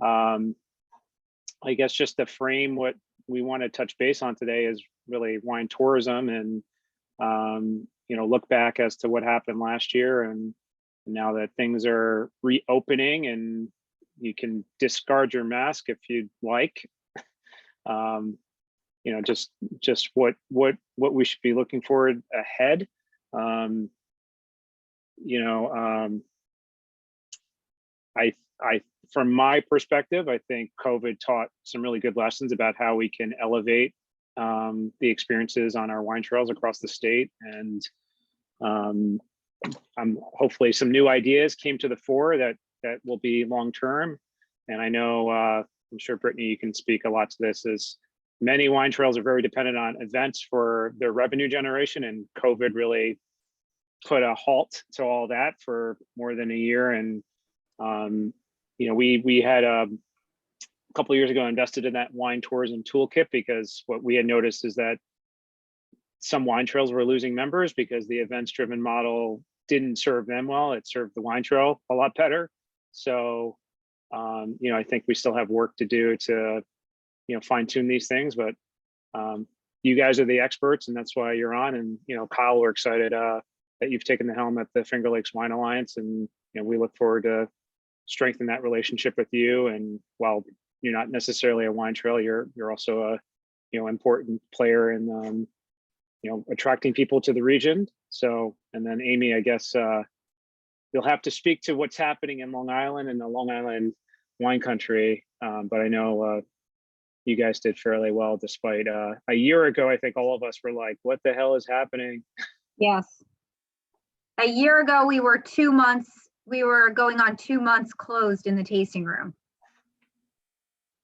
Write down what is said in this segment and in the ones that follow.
I guess just to frame what we want to touch base on today is really wine tourism and, look back as to what happened last year. And now that things are reopening and you can discard your mask if you'd like, just what we should be looking forward ahead. I from my perspective, I think COVID taught some really good lessons about how we can elevate the experiences on our wine trails across the state. And hopefully some new ideas came to the fore that will be long-term. And I know, I'm sure Brittany, you can speak a lot to this, as many wine trails are very dependent on events for their revenue generation, and COVID really put a halt to all that for more than a year. And we had a couple of years ago invested in that wine tourism toolkit, because what we had noticed is that some wine trails were losing members because the events driven model didn't serve them well. It served the wine trail a lot better. So I think we still have work to do to fine tune these things, but you guys are the experts, and that's why you're on. And Kyle, we're excited that you've taken the helm at the Finger Lakes Wine Alliance, and we look forward to strengthen that relationship with you. And while you're not necessarily a wine trail, you're also a important player in attracting people to the region. So, and then Amy, I guess you'll have to speak to what's happening in Long Island and the Long Island wine country, but I know you guys did fairly well, despite a year ago I think all of us were like, what the hell is happening? Yes, a year ago we were going on 2 months closed in the tasting room.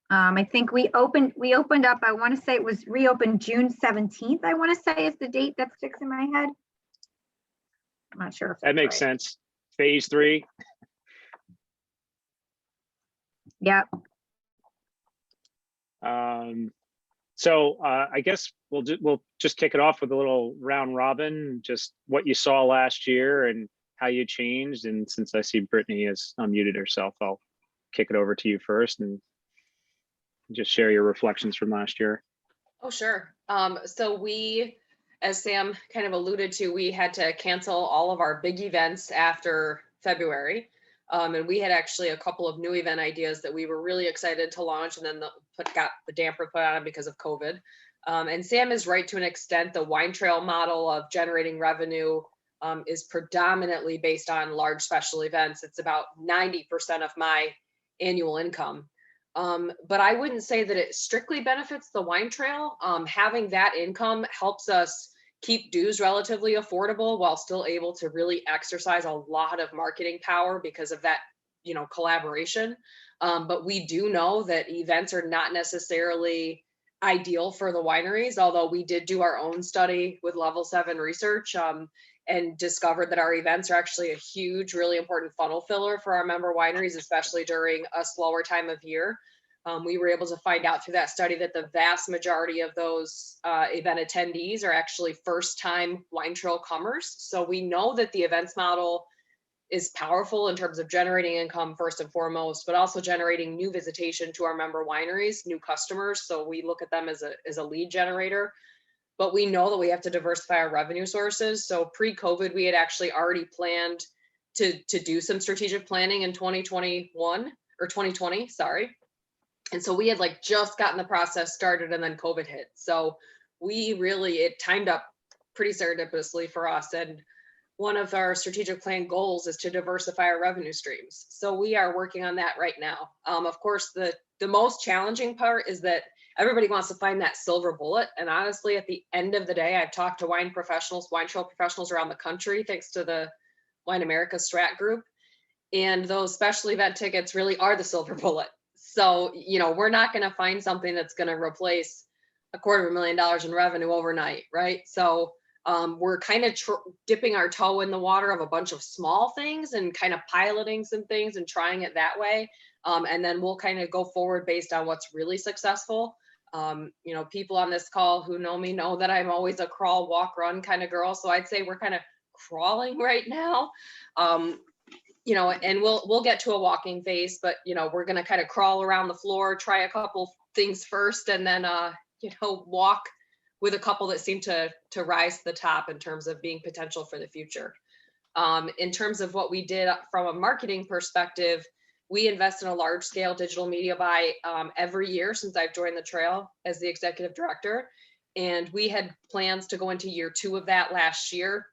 I think we opened up, I want to say it was reopened June 17th, I want to say is the date that sticks in my head. I'm not sure if that makes sense. Phase 3. Yep. So I guess we'll just kick it off with a little round robin, just what you saw last year and how you changed. And since I see Brittany has unmuted herself, I'll kick it over to you first and just share your reflections from last year. Oh, sure. So we, as Sam kind of alluded to, we had to cancel all of our big events after February. And we had actually a couple of new event ideas that we were really excited to launch, and then got the damper put on because of COVID. And Sam is right to an extent. The wine trail model of generating revenue is predominantly based on large special events. It's about 90% of my annual income. But I wouldn't say that it strictly benefits the wine trail. Having that income helps us keep dues relatively affordable while still able to really exercise a lot of marketing power because of that, collaboration. But we do know that events are not necessarily ideal for the wineries, although we did do our own study with Level 7 research and discovered that our events are actually a huge, really important funnel filler for our member wineries, especially during a slower time of year. We were able to find out through that study that the vast majority of those event attendees are actually first-time wine trail comers. So we know that the events model is powerful in terms of generating income first and foremost, but also generating new visitation to our member wineries, new customers. So we look at them as a lead generator. But we know that we have to diversify our revenue sources. So pre-COVID, we had actually already planned to do some strategic planning in 2020, sorry. And so we had just gotten the process started, and then COVID hit. So it timed up pretty serendipitously for us. And one of our strategic plan goals is to diversify our revenue streams. So we are working on that right now. Of course, the most challenging part is that everybody wants to find that silver bullet. And honestly, at the end of the day, I've talked to wine trail professionals around the country, thanks to the Wine America Strat group. And those special event tickets really are the silver bullet. So, we're not going to find something that's going to replace $250,000 in revenue overnight, right? So we're kind of dipping our toe in the water of a bunch of small things and kind of piloting some things and trying it that way. And then we'll kind of go forward based on what's really successful. People on this call who know me know that I'm always a crawl, walk, run kind of girl. So I'd say we're kind of crawling right now. you know, and we'll get to a walking phase, but you know, we're going to kind of crawl around the floor, try a couple things first, and then you know, walk with a couple that seem to rise to the top in terms of being potential for the future. In terms of what we did from a marketing perspective, we invest in a large scale digital media buy every year since I've joined the trail as the executive director. And we had plans to go into year 2 of that last year.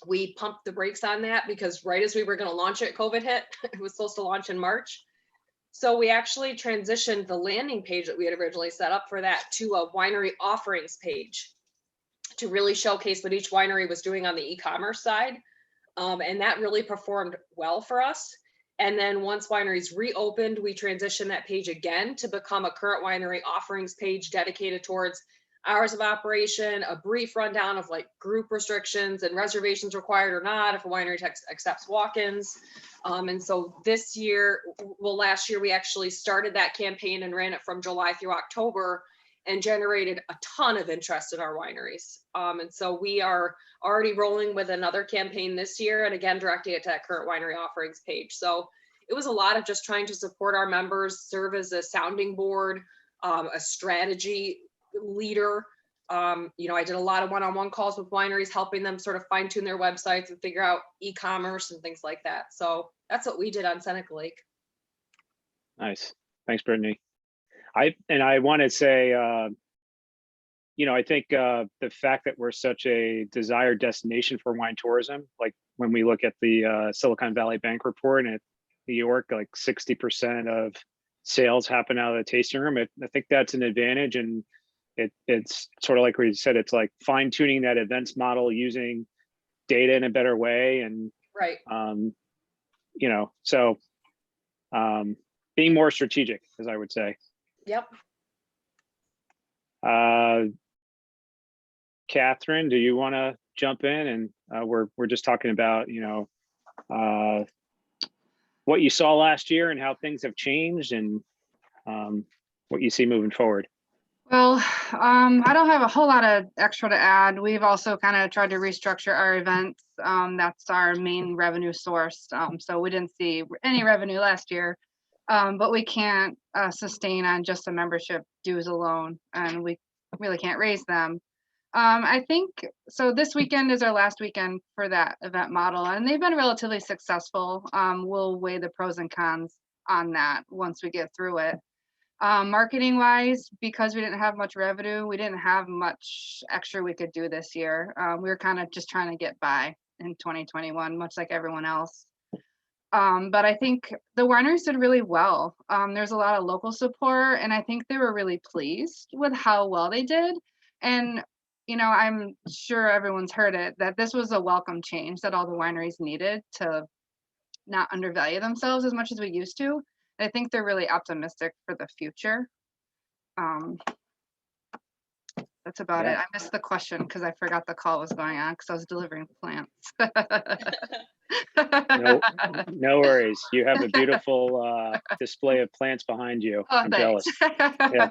We pumped the brakes on that because right as we were going to launch it, COVID hit. It was supposed to launch in March. So we actually transitioned the landing page that we had originally set up for that to a winery offerings page to really showcase what each winery was doing on the e-commerce side. And that really performed well for us. And then once wineries reopened, we transitioned that page again to become a current winery offerings page dedicated towards hours of operation, a brief rundown of like group restrictions and reservations required or not, if a winery accepts walk-ins. And so this year, well, last year, we actually started that campaign and ran it from July through October and generated a ton of interest in our wineries. And so we are already rolling with another campaign this year, and again, directing it to that current winery offerings page. So it was a lot of just trying to support our members, serve as a sounding board, a strategy leader. You know, I did a lot of one-on-one calls with wineries, helping them sort of fine tune their websites and figure out e-commerce and things like that. So that's what we did on Seneca Lake. Nice. Thanks, Brittany. I want to say, you know, I think the fact that we're such a desired destination for wine tourism, like when we look at the Silicon Valley Bank report and at New York, like 60% of sales happen out of the tasting room. I think that's an advantage, and it's sort of like we said, it's like fine tuning that events model using data in a better way, and right, you know, so being more strategic, as I would say. Yep. Catherine, do you want to jump in? And we're just talking about, you know, what you saw last year and how things have changed, and what you see moving forward. Well, I don't have a whole lot of extra to add. We've also kind of tried to restructure our events. That's our main revenue source. So we didn't see any revenue last year, but we can't sustain on just the membership dues alone, and we really can't raise them. I think, so this weekend is our last weekend for that event model, and they've been relatively successful. We'll weigh the pros and cons on that once we get through it. Marketing wise, because we didn't have much revenue, we didn't have much extra we could do this year. We were kind of just trying to get by in 2021, much like everyone else. But I think the wineries did really well. There's a lot of local support, and I think they were really pleased with how well they did. And, you know, I'm sure everyone's heard it, that this was a welcome change that all the wineries needed to not undervalue themselves as much as we used to. I think they're really optimistic for the future. That's about it. I missed the question because I forgot the call was going on because I was delivering plants. No worries. You have a beautiful display of plants behind you. Oh, I'm thanks. jealous. Yeah.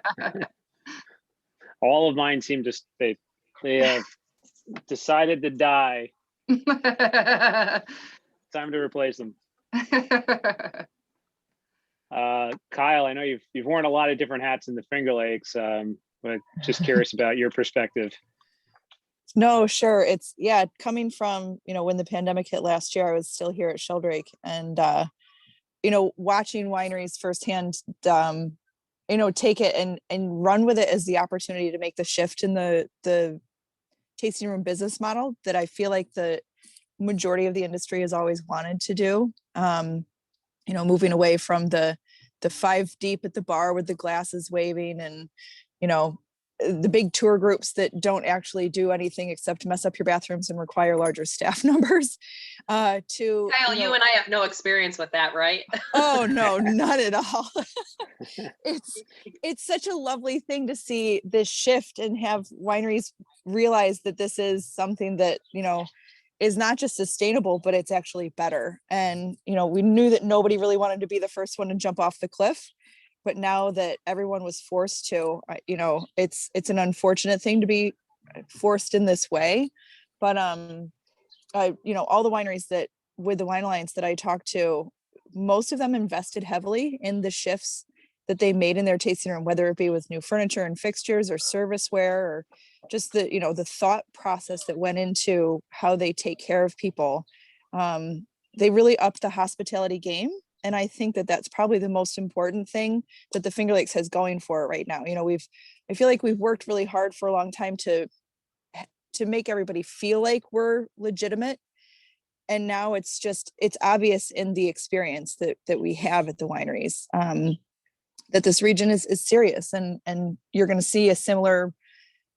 All of mine seem to, they have decided to die. Time to replace them. Kyle, I know you've worn a lot of different hats in the Finger Lakes, but just curious about your perspective. No, sure. It's, yeah, coming from, you know, when the pandemic hit last year, I was still here at Sheldrake, and, you know, watching wineries firsthand, you know, take it and run with it as the opportunity to make the shift in the tasting room business model that I feel like the majority of the industry has always wanted to do. You know, moving away from the 5 deep at the bar with the glasses waving, and, you know, the big tour groups that don't actually do anything except mess up your bathrooms and require larger staff numbers. To Kyle, you and I have no experience with that, right? Oh no, not at all. It's such a lovely thing to see this shift and have wineries realize that this is something that, you know, is not just sustainable, but it's actually better. And, you know, we knew that nobody really wanted to be the first one to jump off the cliff, but now that everyone was forced to, you know, it's an unfortunate thing to be forced in this way. But, you know, all the wineries that with the Wine Alliance that I talked to, most of them invested heavily in the shifts that they made in their tasting room, whether it be with new furniture and fixtures or serviceware, or just the, you know, the thought process that went into how they take care of people. They really upped the hospitality game. And I think that that's probably the most important thing that the Finger Lakes has going for it right now. You know, I feel like we've worked really hard for a long time to make everybody feel like we're legitimate. And now it's obvious in the experience that we have at the wineries, that this region is serious, and you're going to see a similar,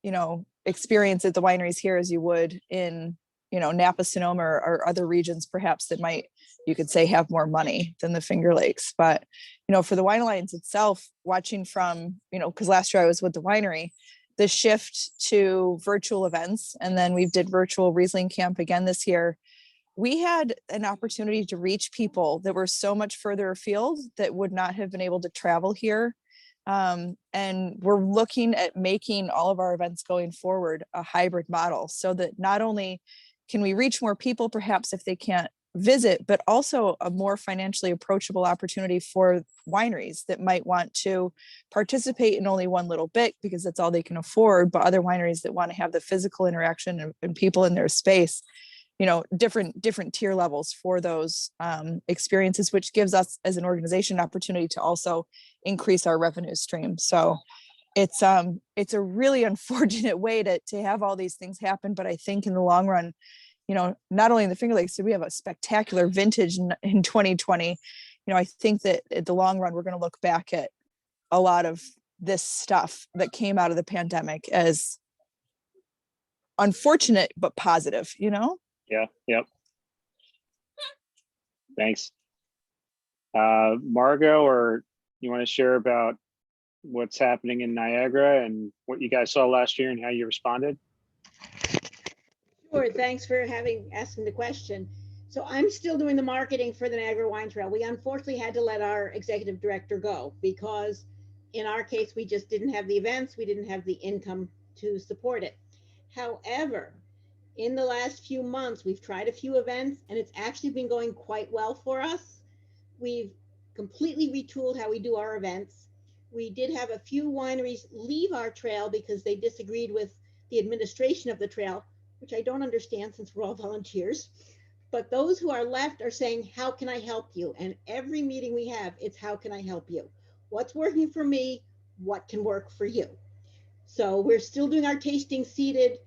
you know, experience at the wineries here as you would in, you know, Napa, Sonoma, or other regions perhaps that might, you could say, have more money than the Finger Lakes. But, you know, for the Wine Alliance itself, watching from, you know, because last year I was with the winery, the shift to virtual events, and then we did virtual Riesling camp again this year. We had an opportunity to reach people that were so much further afield that would not have been able to travel here. And we're looking at making all of our events going forward a hybrid model, so that not only can we reach more people, perhaps if they can't visit, but also a more financially approachable opportunity for wineries that might want to participate in only one little bit because that's all they can afford, but other wineries that want to have the physical interaction and people in their space. You know, different tier levels for those experiences, which gives us as an organization an opportunity to also increase our revenue stream. So it's a really unfortunate way to have all these things happen. But I think in the long run, you know, not only in the Finger Lakes did we have a spectacular vintage in 2020, you know, I think that in the long run, we're going to look back at a lot of this stuff that came out of the pandemic as unfortunate, but positive, you know? Yeah. Yep. Thanks. Margot, or you want to share about what's happening in Niagara and what you guys saw last year and how you responded? Sure, thanks for asking the question. So I'm still doing the marketing for the Niagara Wine Trail. We unfortunately had to let our executive director go because in our case, we just didn't have the events, we didn't have the income to support it. However, in the last few months, we've tried a few events and it's actually been going quite well for us. We've completely retooled how we do our events. We did have a few wineries leave our trail because they disagreed with the administration of the trail, which I don't understand since we're all volunteers. But those who are left are saying, how can I help you? And every meeting we have, it's how can I help you? What's working for me? What can work for you? So we're still doing our tasting seated.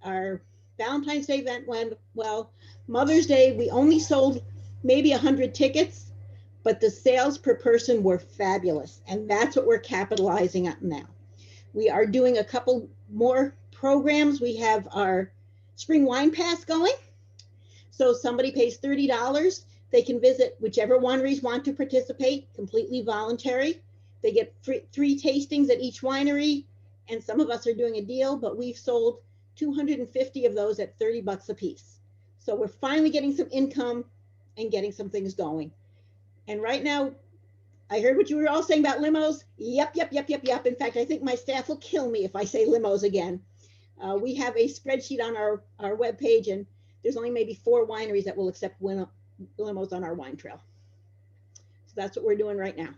Our Valentine's Day event went well. Mother's Day, we only sold maybe 100 tickets, but the sales per person were fabulous. And that's what we're capitalizing on now. We are doing a couple more programs. We have our spring wine pass going. So somebody pays $30. They can visit whichever wineries want to participate, completely voluntary. They get three tastings at each winery. And some of us are doing a deal, but we've sold 250 of those at $30 a piece. So we're finally getting some income and getting some things going. And right now, I heard what you were all saying about limos. Yep. In fact, I think my staff will kill me if I say limos again. We have a spreadsheet on our webpage, and there's only maybe 4 wineries that will accept limos on our wine trail. So that's what we're doing right now.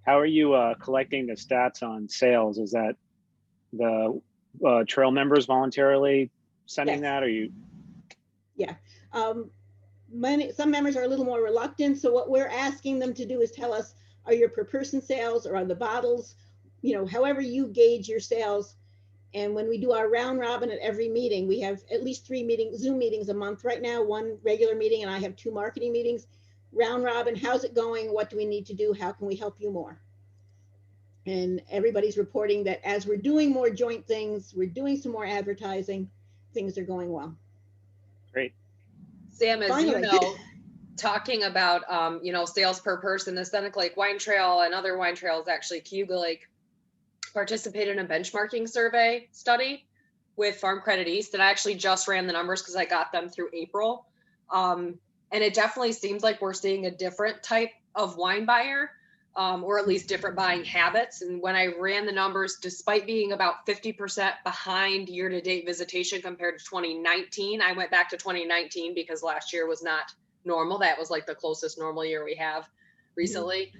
How are you collecting the stats on sales? Is that the trail members voluntarily sending Yes. that, or you? Yeah. Some members are a little more reluctant. So what we're asking them to do is tell us, are your per person sales or are the bottles, you know, however you gauge your sales. And when we do our round robin at every meeting, we have at least 3 Zoom meetings a month right now, 1 regular meeting, and I have 2 marketing meetings. Round robin, how's it going? What do we need to do? How can we help you more? And everybody's reporting that as we're doing more joint things, we're doing some more advertising, things are going well. Great. Sam, as Finally. you know, talking about, you know, sales per person, the Seneca Lake Wine Trail and other wine trails, actually, Cayuga Lake participated in a benchmarking survey study with Farm Credit East. And I actually just ran the numbers because I got them through April. And it definitely seems like we're seeing a different type of wine buyer. or at least different buying habits. And when I ran the numbers, despite being about 50% behind year-to-date visitation compared to 2019, I went back to 2019 because last year was not normal. That was like the closest normal year we have recently.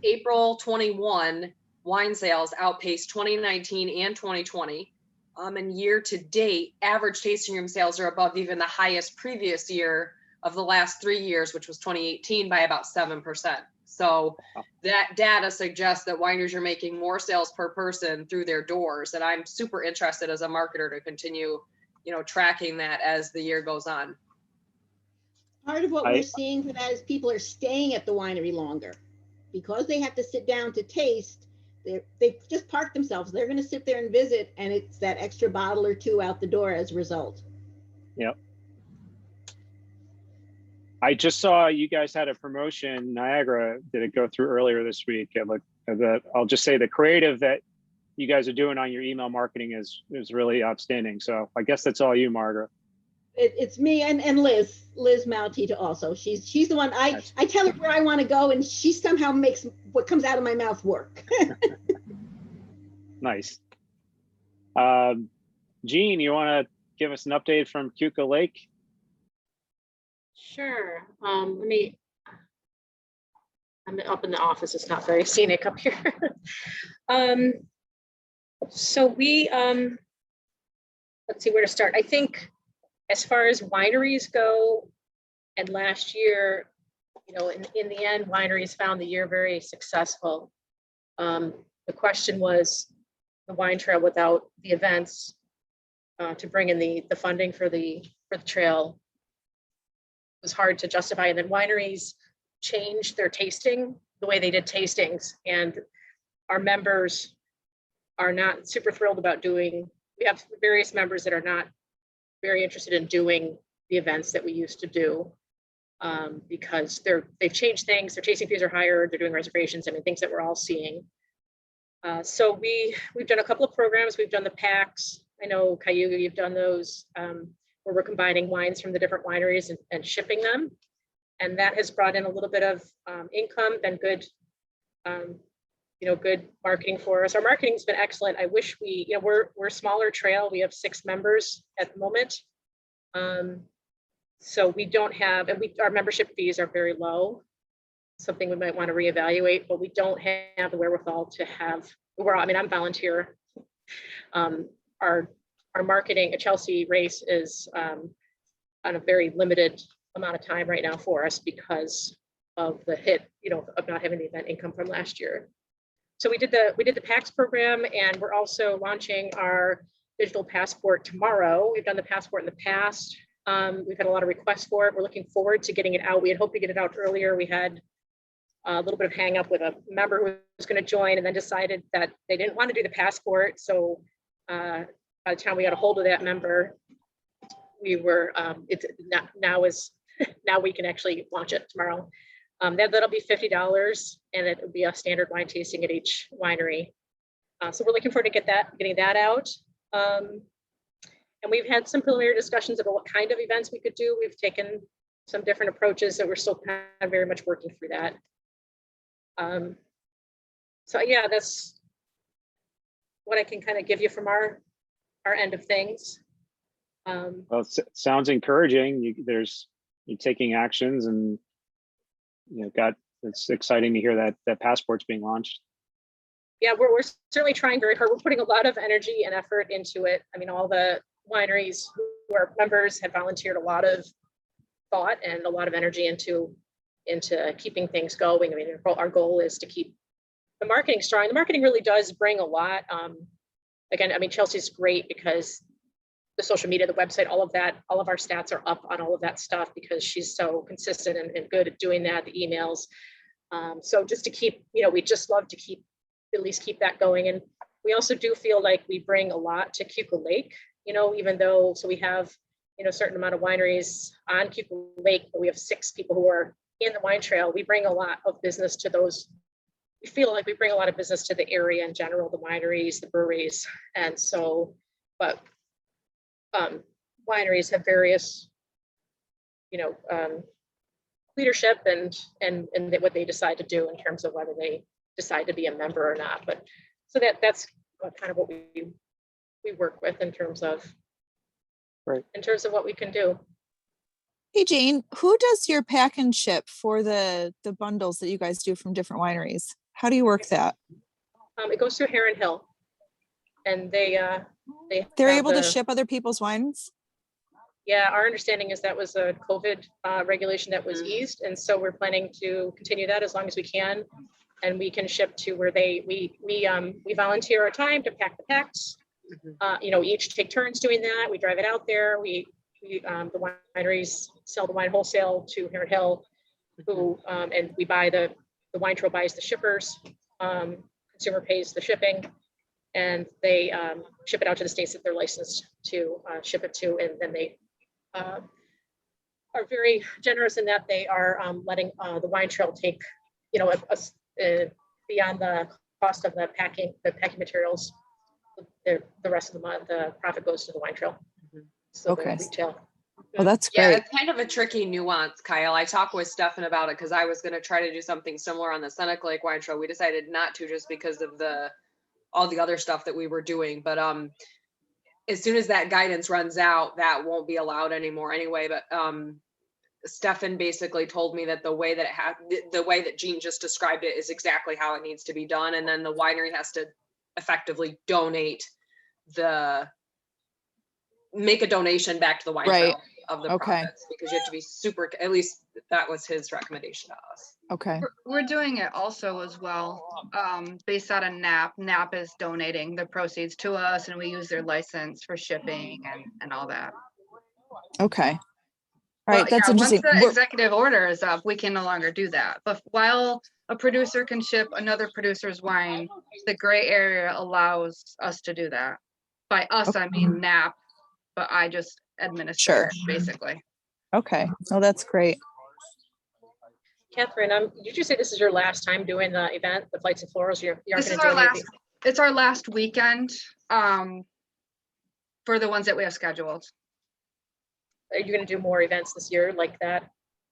April 21 wine sales outpaced 2019 and 2020. And year to date, average tasting room sales are above even the highest previous year of the last 3 years, which was 2018, by about 7%. So that data suggests that wineries are making more sales per person through their doors. And I'm super interested as a marketer to continue, tracking that as the year goes on. Part of what we're seeing for that is people are staying at the winery longer because they have to sit down to taste. They just park themselves. They're going to sit there and visit, and it's that extra bottle or two out the door as a result. Yep. I just saw you guys had a promotion. Niagara, did it go through earlier this week? I'll just say the creative that you guys are doing on your email marketing is really outstanding. So I guess that's all you, Margaret. It's me and Liz Maltita also. She's the one I tell her where I want to go, and she somehow makes what comes out of my mouth work. Nice. Jean, you want to give us an update from Cuca Lake? Sure. I'm up in the office. It's not very scenic up here. So we, let's see where to start. I think as far as wineries go, and last year, in the end, wineries found the year very successful. The question was the wine trail without the events to bring in the funding for the trail was hard to justify. And then wineries changed their tasting, the way they did tastings, and our members are not super thrilled about we have various members that are not very interested in doing the events that we used to do because they've changed things. Their tasting fees are higher. They're doing reservations. I mean, things that we're all seeing. So we've done a couple of programs. We've done the packs. I know Cayuga, you've done those where we're combining wines from the different wineries and shipping them. And that has brought in a little bit of income, been good, good marketing for us. Our marketing's been excellent. I wish we're a smaller trail. We have 6 members at the moment. So we don't have, and our membership fees are very low. Something we might want to reevaluate, but we don't have the wherewithal to have, I'm volunteer. Our marketing, a Chelsea race is on a very limited amount of time right now for us because of the hit, of not having the event income from last year. So we did the PAX program, and we're also launching our digital passport tomorrow. We've done the passport in the past. We've had a lot of requests for it. We're looking forward to getting it out. We had hoped to get it out earlier. We had a little bit of hang up with a member who was going to join and then decided that they didn't want to do the passport. So by the time we got a hold of that member, we were, now we can actually launch it tomorrow. That'll be $50, and it will be a standard wine tasting at each winery. So we're looking forward to getting that out. And we've had some preliminary discussions about what kind of events we could do. We've taken some different approaches, so we're still kind of very much working through that. So yeah, that's what I can kind of give you from our end of things. Well, it sounds encouraging. You're taking actions, and it's exciting to hear that passport's being launched. Yeah, we're certainly trying very hard. We're putting a lot of energy and effort into it. I mean, all the wineries who are members have volunteered a lot of thought and a lot of energy into keeping things going. I mean, our goal is to keep the marketing strong. The marketing really does bring a lot. Again, I mean, Chelsea's great because the social media, the website, all of that, all of our stats are up on all of that stuff because she's so consistent and good at doing that, the emails. So just to keep, we just love to at least keep that going. And we also do feel like we bring a lot to Cuca Lake, even though, so we have, a certain amount of wineries on Cuca Lake, but we have 6 people who are in the wine trail. We bring a lot of business to those. We feel like we bring a lot of business to the area in general, the wineries, the breweries. And so, but wineries have various, leadership and what they decide to do in terms of whether they decide to be a member or not. But so that's kind of what we work with in terms of what we can do. Hey Jane, who does your pack and ship for the bundles that you guys do from different wineries? How do you work that? It goes through Heron Hill, and they're able to ship other people's wines? Yeah, our understanding is that was a COVID regulation that was eased, and so we're planning to continue that as long as we can, and we can ship to where we volunteer our time to pack the packs. You know, we each take turns doing that. We drive it out there. The wineries sell the wine wholesale to Heron Hill, who and we buy the wine trail buys the shippers. Consumer pays the shipping, and they ship it out to the states that they're licensed to ship it to, and then they are very generous in that they are letting the wine trail take, you know, beyond the cost of the packing materials. The rest of the month, the profit goes to the wine trail. So Okay. retail. Well, that's Yeah, great. it's kind of a tricky nuance, Kyle. I talked with Stefan about it because I was going to try to do something similar on the Seneca Lake Wine Trail. We decided not to, just because of all the other stuff that we were doing. But as soon as that guidance runs out, that won't be allowed anymore anyway. But Stefan basically told me that the way that Jean just described it is exactly how it needs to be done, and then the winery has to effectively make a donation back to the wine trail of the profits, because you have to be super, at least that was his recommendation to us. Okay. We're doing it also as well, based out of NAP. NAP is donating the proceeds to us, and we use their license for shipping and all that. Okay. All right, Well, that's yeah, interesting. Once the executive order is up, we can no longer do that. But while a producer can ship another producer's wine, the gray area allows us to do that. By us, I mean NAP, but I just administer it, basically. Okay. Oh, that's great. Catherine, did you say this is your last time doing the event, the Flights and Florals? This is our last. It's our last weekend for the ones that we have scheduled. Are you going to do more events this year like that?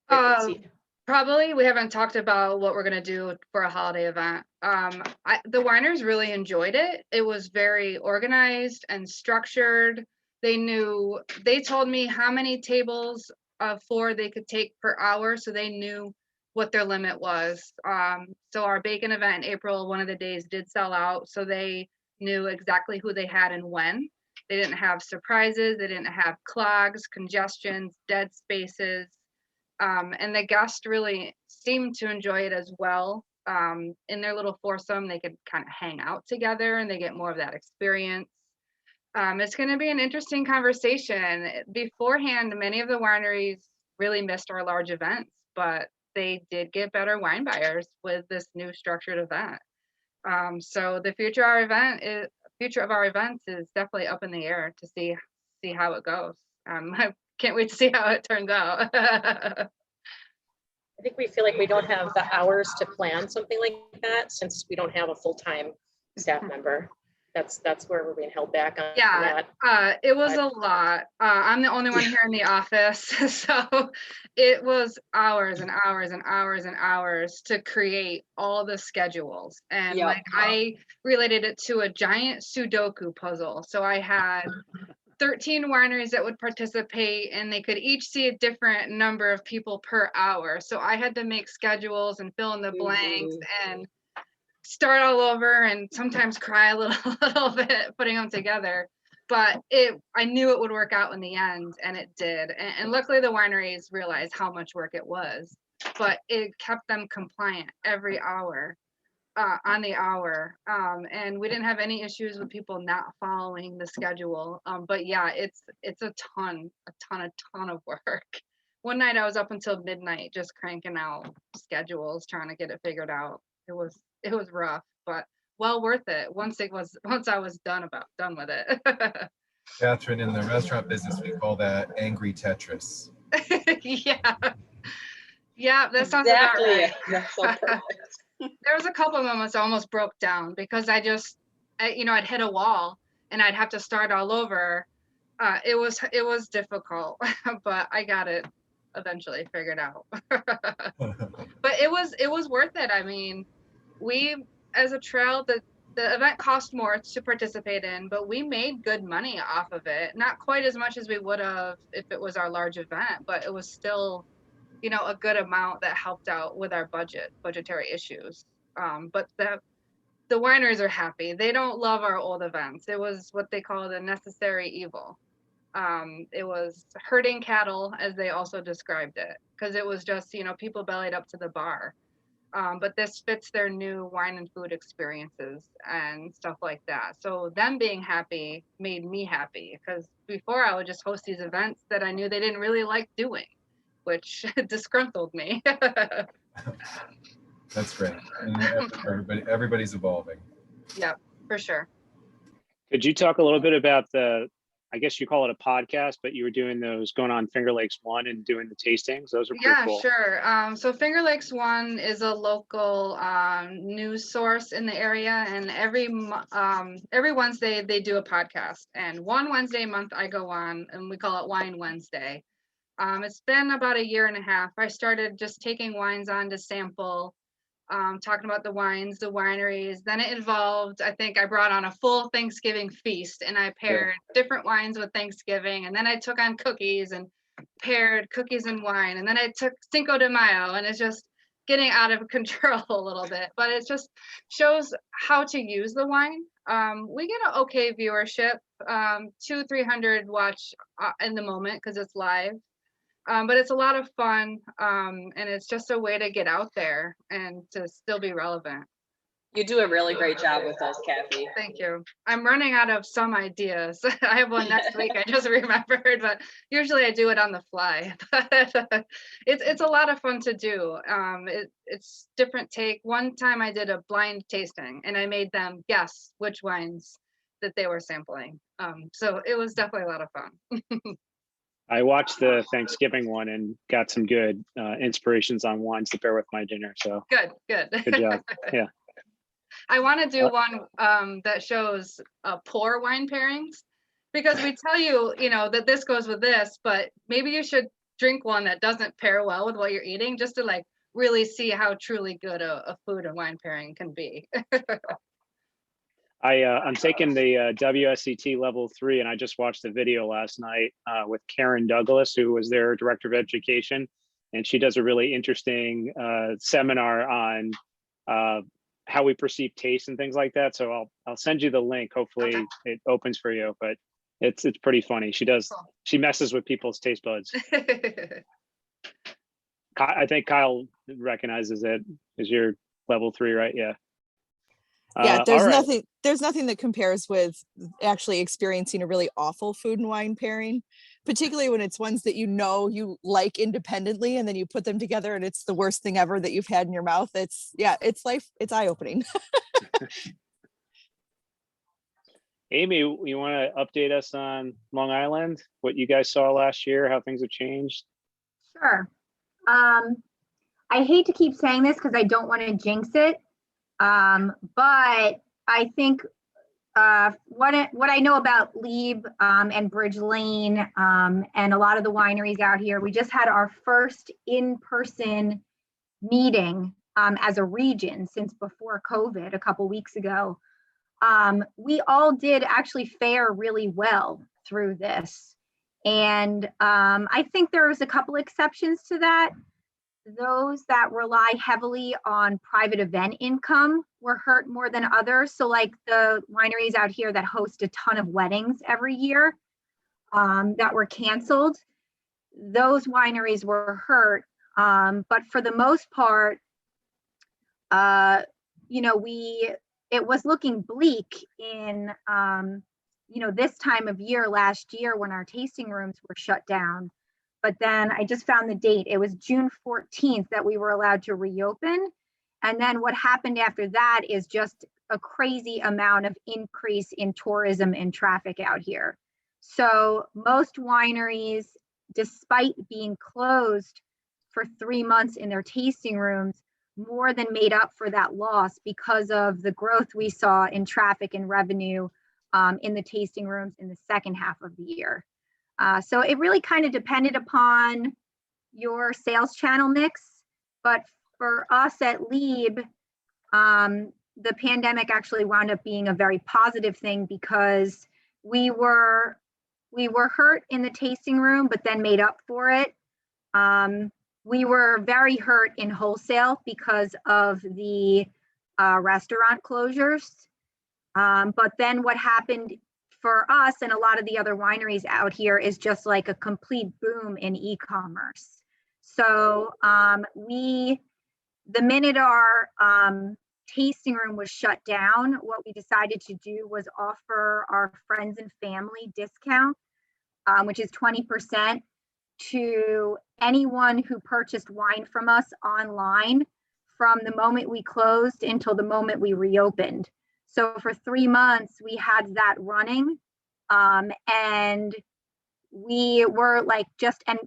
Probably. We haven't talked about what we're going to do for a holiday event. The wineries really enjoyed it. It was very organized and structured. They told me how many tables of 4 they could take per hour, so they knew what their limit was. So our bacon event in April, one of the days did sell out, so they knew exactly who they had and when. They didn't have surprises. They didn't have clogs, congestions, dead spaces. And the guests really seemed to enjoy it as well. In their little foursome, they could kind of hang out together and they get more of that experience. It's going to be an interesting conversation. Beforehand, many of the wineries really missed our large events, but they did get better wine buyers with this new structured event. So the future of our events is definitely up in the air to see how it goes. I can't wait to see how it turns out. I think we feel like we don't have the hours to plan something like that, since we don't have a full-time staff member. That's where we're being held back on that. It was a lot. I'm the only one here in the office, so it was hours and hours and hours and hours to create all the schedules. And I related it to a giant Sudoku puzzle. So I had 13 wineries that would participate, and they could each see a different number of people per hour. So I had to make schedules and fill in the blanks and start all over, and sometimes cry a little bit putting them together. But I knew it would work out in the end, and it did. And luckily the wineries realized how much work it was, but it kept them compliant every hour, on the hour. And we didn't have any issues with people not following the schedule. But yeah, it's a ton of work. One night I was up until midnight just cranking out schedules, trying to get it figured out. It was rough, but well worth it once I was done with it. Catherine, in the restaurant business, we call that angry Tetris. Yeah, that sounds about right. That's so perfect. There was a couple of moments I almost broke down because I'd hit a wall and I'd have to start all over. It was difficult, but I got it eventually figured out. But it was worth it. I mean, we as a trail, the event cost more to participate in, but we made good money off of it. Not quite as much as we would have if it was our large event, but it was still, you know, a good amount that helped out with our budgetary issues. But the wineries are happy. They don't love our old events. It was what they call the necessary evil. It was herding cattle, as they also described it, because it was just, you know, people bellied up to the bar. But this fits their new wine and food experiences and stuff like that. So them being happy made me happy, because before I would just host these events that I knew they didn't really like doing, which disgruntled me. That's great. And everybody's evolving. Yep, for sure. Could you talk a little bit about I guess you call it a podcast, but you were doing those, going on Finger Lakes One and doing the tastings. Those are pretty Yeah, cool. sure. So Finger Lakes One is a local news source in the area, and every Wednesday they do a podcast. And one Wednesday a month I go on, and we call it Wine Wednesday. It's been about a year and a half. I started just taking wines on to sample, talking about the wines, the wineries. Then it involved, I think I brought on a full Thanksgiving feast, and I paired different wines with Thanksgiving. And then I took on cookies and paired cookies and wine. And then I took Cinco de Mayo, and it's just getting out of control a little bit, but it just shows how to use the wine. We get an okay viewership, 200-300 watch in the moment because it's live. But it's a lot of fun, and it's just a way to get out there and to still be relevant. You do a really great job with those, Kathy. Thank you. I'm running out of some ideas. I have one next week, I just remembered, but usually I do it on the fly. It's a lot of fun to do. It's different take. One time I did a blind tasting, and I made them guess which wines that they were sampling. So it was definitely a lot of fun. I watched the Thanksgiving one and got some good inspirations on wines to pair with my dinner. So Good. good job. Yeah. I want to do one that shows poor wine pairings, because we tell you, you know, that this goes with this, but maybe you should drink one that doesn't pair well with what you're eating, just to like really see how truly good a food and wine pairing can be. I'm taking the WSET level 3, and I just watched the video last night with Karen Douglas, who was their director of education, and she does a really interesting seminar on how we perceive taste and things like that. So I'll send you the link. Hopefully it opens for you, but it's pretty funny. She messes with people's taste buds. I think Kyle recognizes it as your level 3, right? Yeah. Yeah, there's nothing that compares with actually experiencing a really awful food and wine pairing, particularly when it's ones that you know you like independently, and then you put them together and it's the worst thing ever that you've had in your mouth. It's eye-opening. Amy, you want to update us on Long Island, what you guys saw last year, how things have changed? Sure. I hate to keep saying this because I don't want to jinx it. But I think what I know about Lieb and Bridge Lane and a lot of the wineries out here, we just had our first in-person meeting as a region since before COVID a couple weeks ago. We all did actually fare really well through this. And I think there was a couple exceptions to that. Those that rely heavily on private event income were hurt more than others. So like the wineries out here that host a ton of weddings every year that were canceled, those wineries were hurt. But for the most part, it was looking bleak in, this time of year last year when our tasting rooms were shut down. But then I just found the date. It was June 14th that we were allowed to reopen. And then what happened after that is just a crazy amount of increase in tourism and traffic out here. So most wineries, despite being closed for 3 months in their tasting rooms, more than made up for that loss because of the growth we saw in traffic and revenue in the tasting rooms in the second half of the year. So it really kind of depended upon your sales channel mix, but for us at Lieb, the pandemic actually wound up being a very positive thing because we were hurt in the tasting room, but then made up for it. We were very hurt in wholesale because of the restaurant closures. But then what happened for us and a lot of the other wineries out here is just like a complete boom in e-commerce. So the minute our tasting room was shut down, what we decided to do was offer our friends and family discount, which is 20% to anyone who purchased wine from us online from the moment we closed until the moment we reopened. So for 3 months, we had that running, and we were like and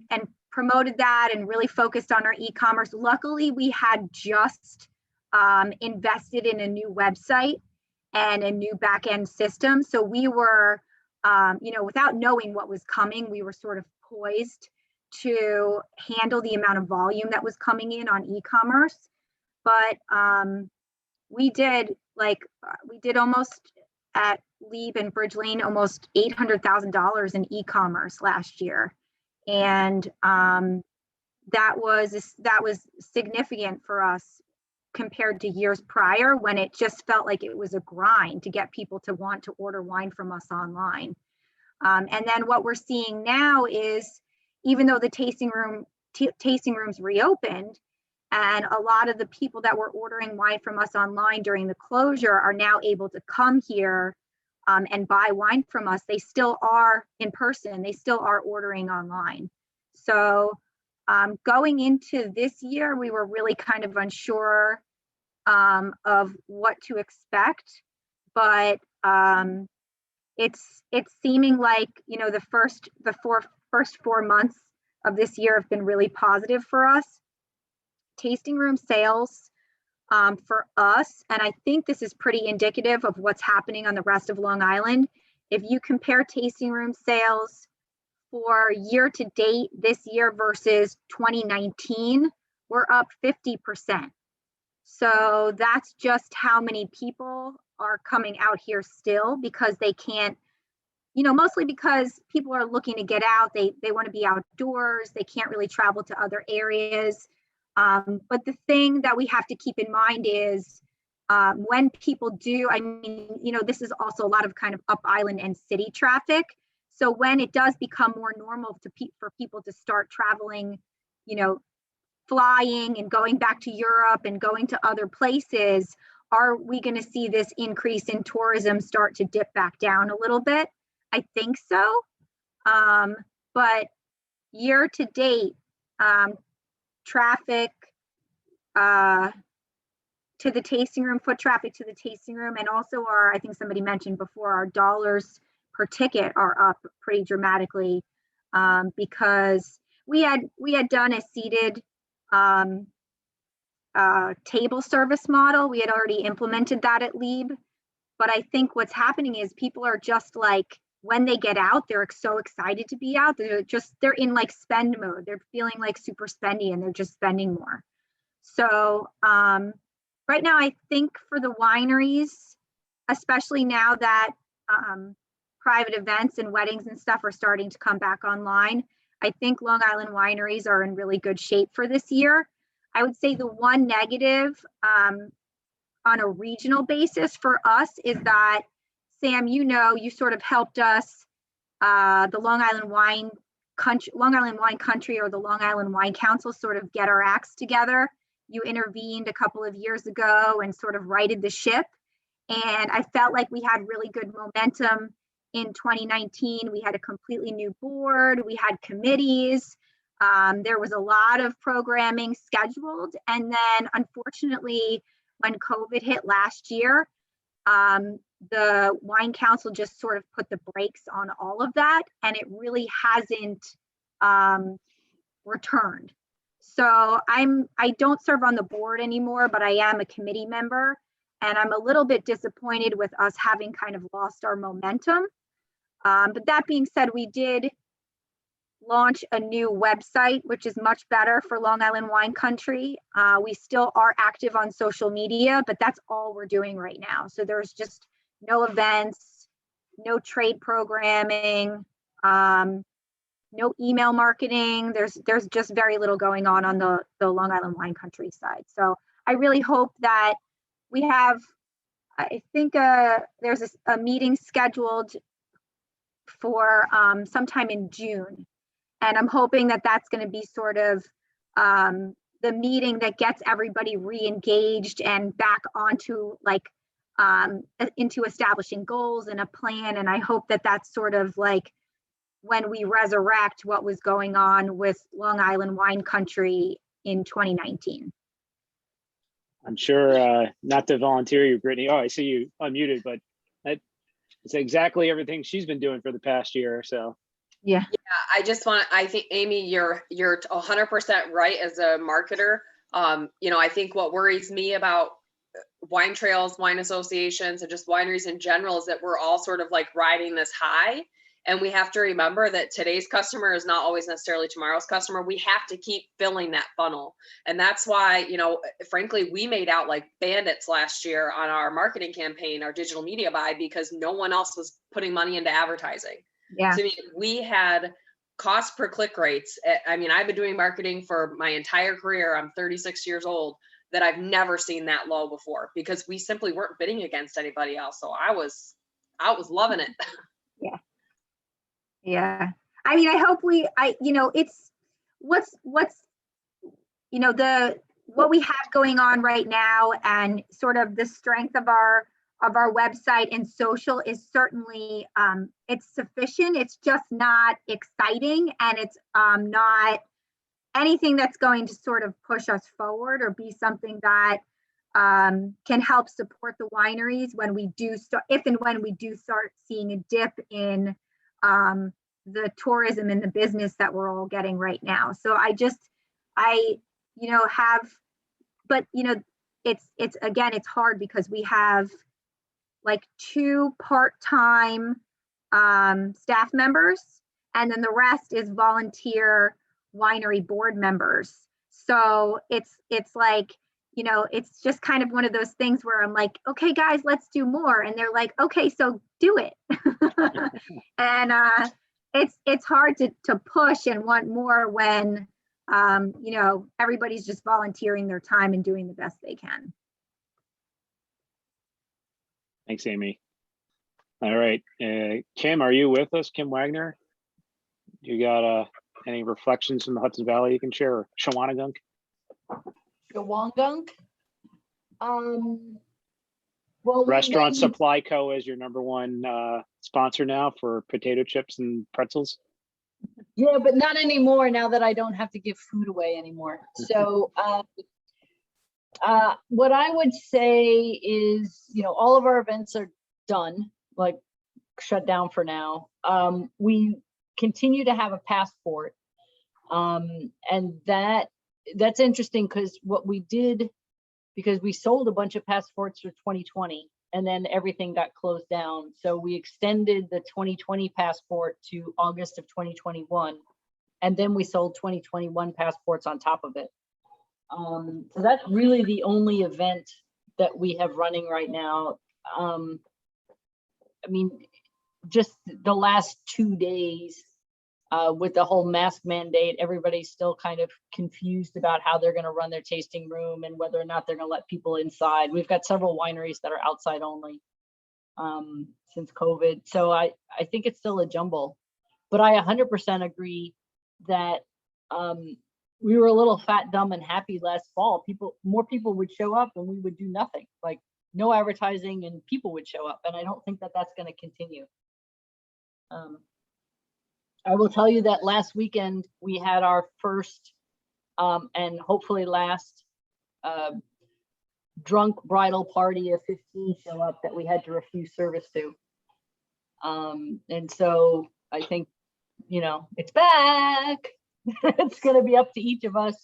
promoted that and really focused on our e-commerce. Luckily, we had just invested in a new website and a new back-end system. So we were, without knowing what was coming, we were sort of poised to handle the amount of volume that was coming in on e-commerce. But we did almost at Lieb and Bridge Lane almost $800,000 in e-commerce last year, and that was significant for us compared to years prior when it just felt like it was a grind to get people to want to order wine from us online. And then what we're seeing now is, even though the tasting rooms reopened, and a lot of the people that were ordering wine from us online during the closure are now able to come here and buy wine from us. They still are in person. They still are ordering online. So going into this year, we were really kind of unsure of what to expect, but it's seeming like, the first 4 months of this year have been really positive for us. Tasting room sales for us, and I think this is pretty indicative of what's happening on the rest of Long Island. If you compare tasting room sales for year to date this year versus 2019, we're up 50%. So that's just how many people are coming out here still, because they can't, mostly because people are looking to get out. They want to be outdoors. They can't really travel to other areas. But the thing that we have to keep in mind is when people do, this is also a lot of kind of up island and city traffic. So when it does become more normal for people to start traveling, flying and going back to Europe and going to other places, are we going to see this increase in tourism start to dip back down a little bit? I think so. But year to date, traffic to the tasting room, foot traffic to the tasting room, and also I think somebody mentioned before, our dollars per ticket are up pretty dramatically because we had done a seated table service model. We had already implemented that at Lieb, but I think what's happening is people are just like, when they get out, they're so excited to be out. They're in like spend mode. They're feeling like super spendy and they're just spending more. So right now, I think for the wineries, especially now that private events and weddings and stuff are starting to come back online, I think Long Island wineries are in really good shape for this year. I would say the one negative on a regional basis for us is that, Sam, you sort of helped us, the Long Island Wine Country or the Long Island Wine Council sort of get our acts together. You intervened a couple of years ago and sort of righted the ship. And I felt like we had really good momentum in 2019. We had a completely new board. We had committees. There was a lot of programming scheduled. And then unfortunately, when COVID hit last year, the Wine Council just sort of put the brakes on all of that, and it really hasn't returned. So I don't serve on the board anymore, but I am a committee member, and I'm a little bit disappointed with us having kind of lost our momentum. But that being said, we did launch a new website, which is much better for Long Island Wine Country. We still are active on social media, but that's all we're doing right now. So there's just no events, no trade programming, no email marketing. There's just very little going on the Long Island Wine Country side. So I really hope that we have, I think there's a meeting scheduled for sometime in June. And I'm hoping that that's going to be sort of the meeting that gets everybody re-engaged and back onto like into establishing goals and a plan. And I hope that that's sort of like when we resurrect what was going on with Long Island Wine Country in 2019. I'm sure not to volunteer you, Brittany. Oh, I see you unmuted, but it's exactly everything she's been doing for the past year or so. Yeah. I think, Amy, you're 100% right as a marketer. I think what worries me about wine trails, wine associations, and just wineries in general is that we're all sort of like riding this high. And we have to remember that today's customer is not always necessarily tomorrow's customer. We have to keep filling that funnel. And that's why, frankly, we made out like bandits last year on our marketing campaign, our digital media buy, because no one else was putting money into advertising. Yeah. To me, we had cost per click rates. I mean, I've been doing marketing for my entire career. I'm 36 years old, that I've never seen that low before, because we simply weren't bidding against anybody else. So I was loving it. Yeah. Yeah. I mean, I hope it's what we have going on right now, and sort of the strength of our website and social is certainly it's sufficient. It's just not exciting, and it's not anything that's going to sort of push us forward or be something that can help support the wineries when we do start, if and when we do start seeing a dip in the tourism and the business that we're all getting right now. So it's hard because we have like 2 part-time staff members, and then the rest is volunteer winery board members. So it's like, it's just kind of one of those things where I'm like, okay, guys, let's do more. And they're like, okay, so do it. And it's hard to push and want more when, everybody's just volunteering their time and doing the best they can. Thanks, Amy. All right. Kim, are you with us? Kim Wagner? You got any reflections from the Hudson Valley you can share? Or Shawangunk? Shawangunk? Well, Restaurant Supply Co. is your #1 sponsor now for potato chips and pretzels. Yeah, but not anymore now that I don't have to give food away anymore. So what I would say is, all of our events are done, like shut down for now. We continue to have a passport. And that's interesting because what we did, because we sold a bunch of passports for 2020 and then everything got closed down. So we extended the 2020 passport to August of 2021. And then we sold 2021 passports on top of it. So that's really the only event that we have running right now. I mean, just the last 2 days with the whole mask mandate, everybody's still kind of confused about how they're going to run their tasting room and whether or not they're going to let people inside. We've got several wineries that are outside only since COVID. So I think it's still a jumble, but I 100% agree that we were a little fat, dumb, and happy last fall. More people would show up and we would do nothing, like no advertising, and people would show up. And I don't think that that's going to continue. I will tell you that last weekend we had our first and hopefully last drunk bridal party of 15 show up that we had to refuse service to. And so I think, it's back. It's going to be up to each of us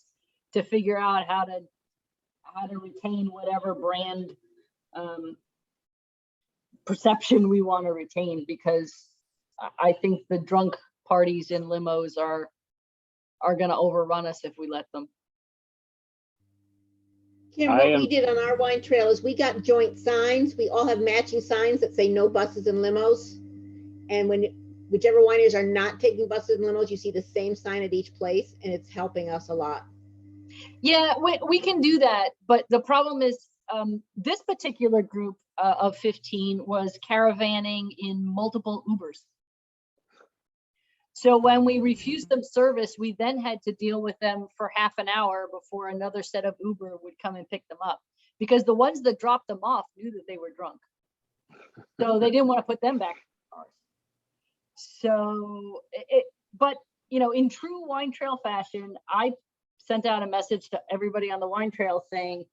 to figure out how to retain whatever brand perception we want to retain, because I think the drunk parties in limos are are going to overrun us if we let them. Kim, what we did on our wine trail is we got joint signs. We all have matching signs that say no buses and limos. And whichever wineries are not taking buses and limos, you see the same sign at each place, and it's helping us a lot. Yeah, we can do that. But the problem is this particular group of 15 was caravanning in multiple Ubers. So when we refused them service, we then had to deal with them for half an hour before another set of Uber would come and pick them up, because the ones that dropped them off knew that they were drunk. So they didn't want to put them back in the cars. So, but you know, in true wine trail fashion, I sent out a message to everybody on the wine trail saying,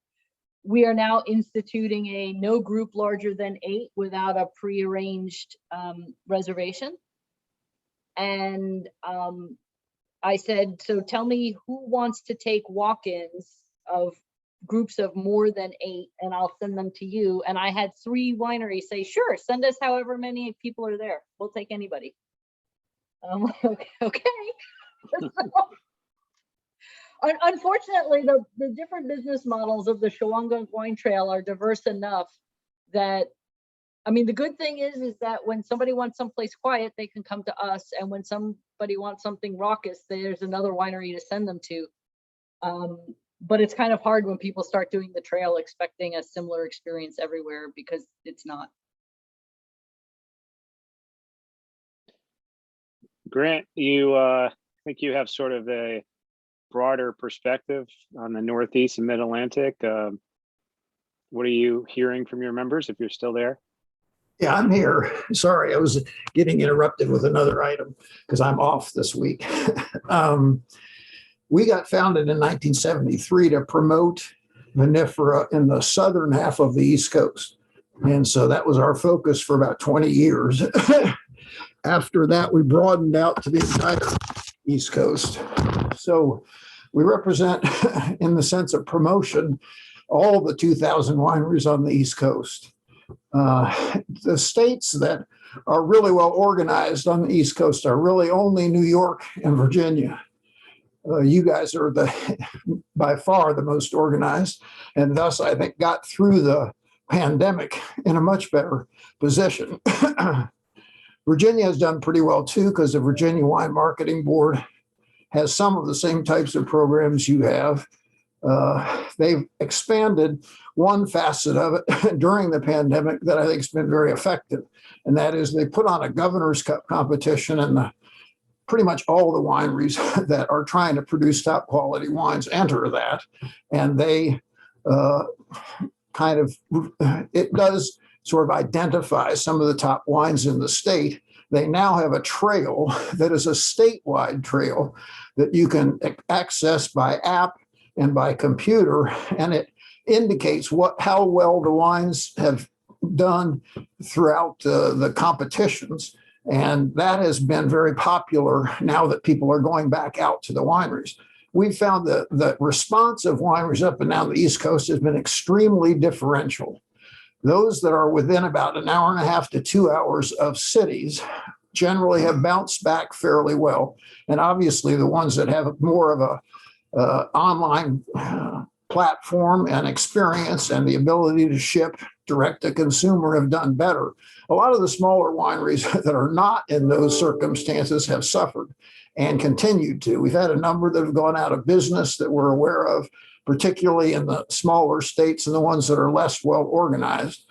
we are now instituting a no group larger than 8 without a prearranged reservation. And I said, so tell me who wants to take walk-ins of groups of more than 8, and I'll send them to you. And I had 3 wineries say, sure, send us however many people are there. We'll take anybody. Okay. Unfortunately, the different business models of the Shawangunk Wine Trail are diverse enough that, I mean, the good thing is that when somebody wants someplace quiet, they can come to us. And when somebody wants something raucous, there's another winery to send them to. But it's kind of hard when people start doing the trail expecting a similar experience everywhere, because it's not. Grant, you think you have sort of a broader perspective on the Northeast and Mid-Atlantic. What are you hearing from your members, if you're still there? Yeah, I'm here. Sorry, I was getting interrupted with another item because I'm off this week. We got founded in 1973 to promote vinifera in the southern half of the East Coast. And so that was our focus for about 20 years. After that, we broadened out to the entire East Coast. So we represent, in the sense of promotion, all the 2,000 wineries on the East Coast. The states that are really well organized on the East Coast are really only New York and Virginia. You guys are by far the most organized, and thus I think got through the pandemic in a much better position. Virginia has done pretty well too, because the Virginia Wine Marketing Board has some of the same types of programs you have. They've expanded one facet of it during the pandemic that I think has been very effective, and that is they put on a Governor's Cup competition, and pretty much all the wineries that are trying to produce top quality wines enter that, and they it does sort of identify some of the top wines in the state. They now have a trail that is a statewide trail that you can access by app and by computer, and it indicates how well the wines have done throughout the competitions. And that has been very popular now that people are going back out to the wineries. We found that the response of wineries up and down the East Coast has been extremely differential. Those that are within about an hour and a half to 2 hours of cities generally have bounced back fairly well. And obviously the ones that have more of a online platform and experience and the ability to ship direct to consumer have done better. A lot of the smaller wineries that are not in those circumstances have suffered and continued to. We've had a number that have gone out of business that we're aware of, particularly in the smaller states and the ones that are less well organized.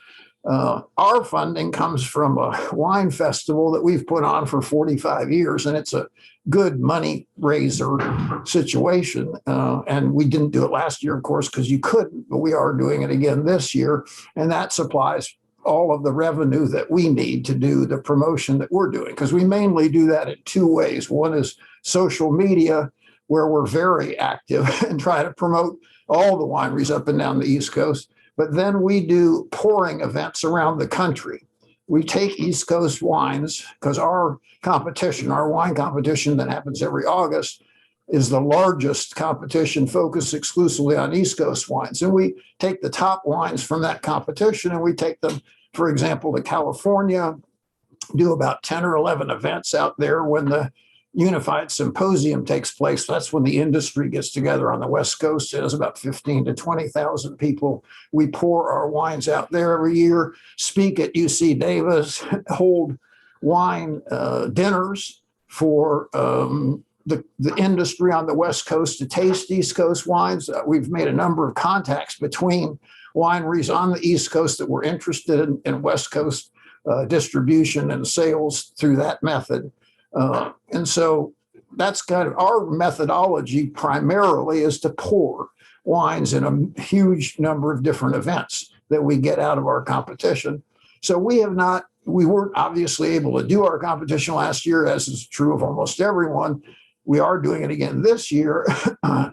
Our funding comes from a wine festival that we've put on for 45 years, and it's a good money raiser situation. And we didn't do it last year, of course, because you couldn't, but we are doing it again this year. And that supplies all of the revenue that we need to do the promotion that we're doing, because we mainly do that in 2 ways. One is social media, where we're very active and try to promote all the wineries up and down the East Coast. But then we do pouring events around the country. We take East Coast wines, because our competition, our wine competition that happens every August, is the largest competition focused exclusively on East Coast wines. And we take the top wines from that competition and we take them, for example, to California, do about 10 or 11 events out there when the unified symposium takes place. That's when the industry gets together on the West Coast. It is about 15 to 20,000 people. We pour our wines out there every year, speak at UC Davis, hold wine dinners for the industry on the West Coast to taste East Coast wines. We've made a number of contacts between wineries on the East Coast that were interested in West Coast distribution and sales through that method. And so that's kind of our methodology primarily, is to pour wines in a huge number of different events that we get out of our competition. So we weren't obviously able to do our competition last year, as is true of almost everyone. We are doing it again this year.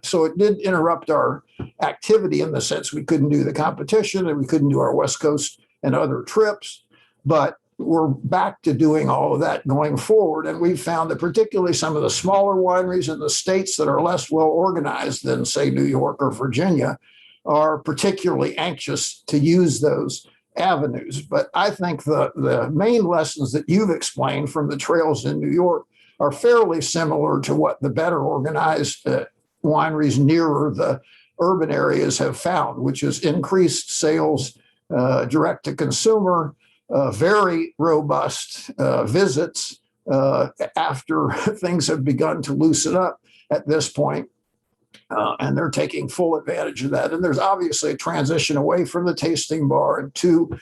So it did interrupt our activity in the sense we couldn't do the competition and we couldn't do our West Coast and other trips. But we're back to doing all of that going forward. And we've found that particularly some of the smaller wineries in the states that are less well organized than, say, New York or Virginia are particularly anxious to use those avenues. But I think the main lessons that you've explained from the trails in New York are fairly similar to what the better organized wineries nearer the urban areas have found, which is increased sales direct to consumer, very robust visits after things have begun to loosen up at this point. And they're taking full advantage of that. And there's obviously a transition away from the tasting bar and to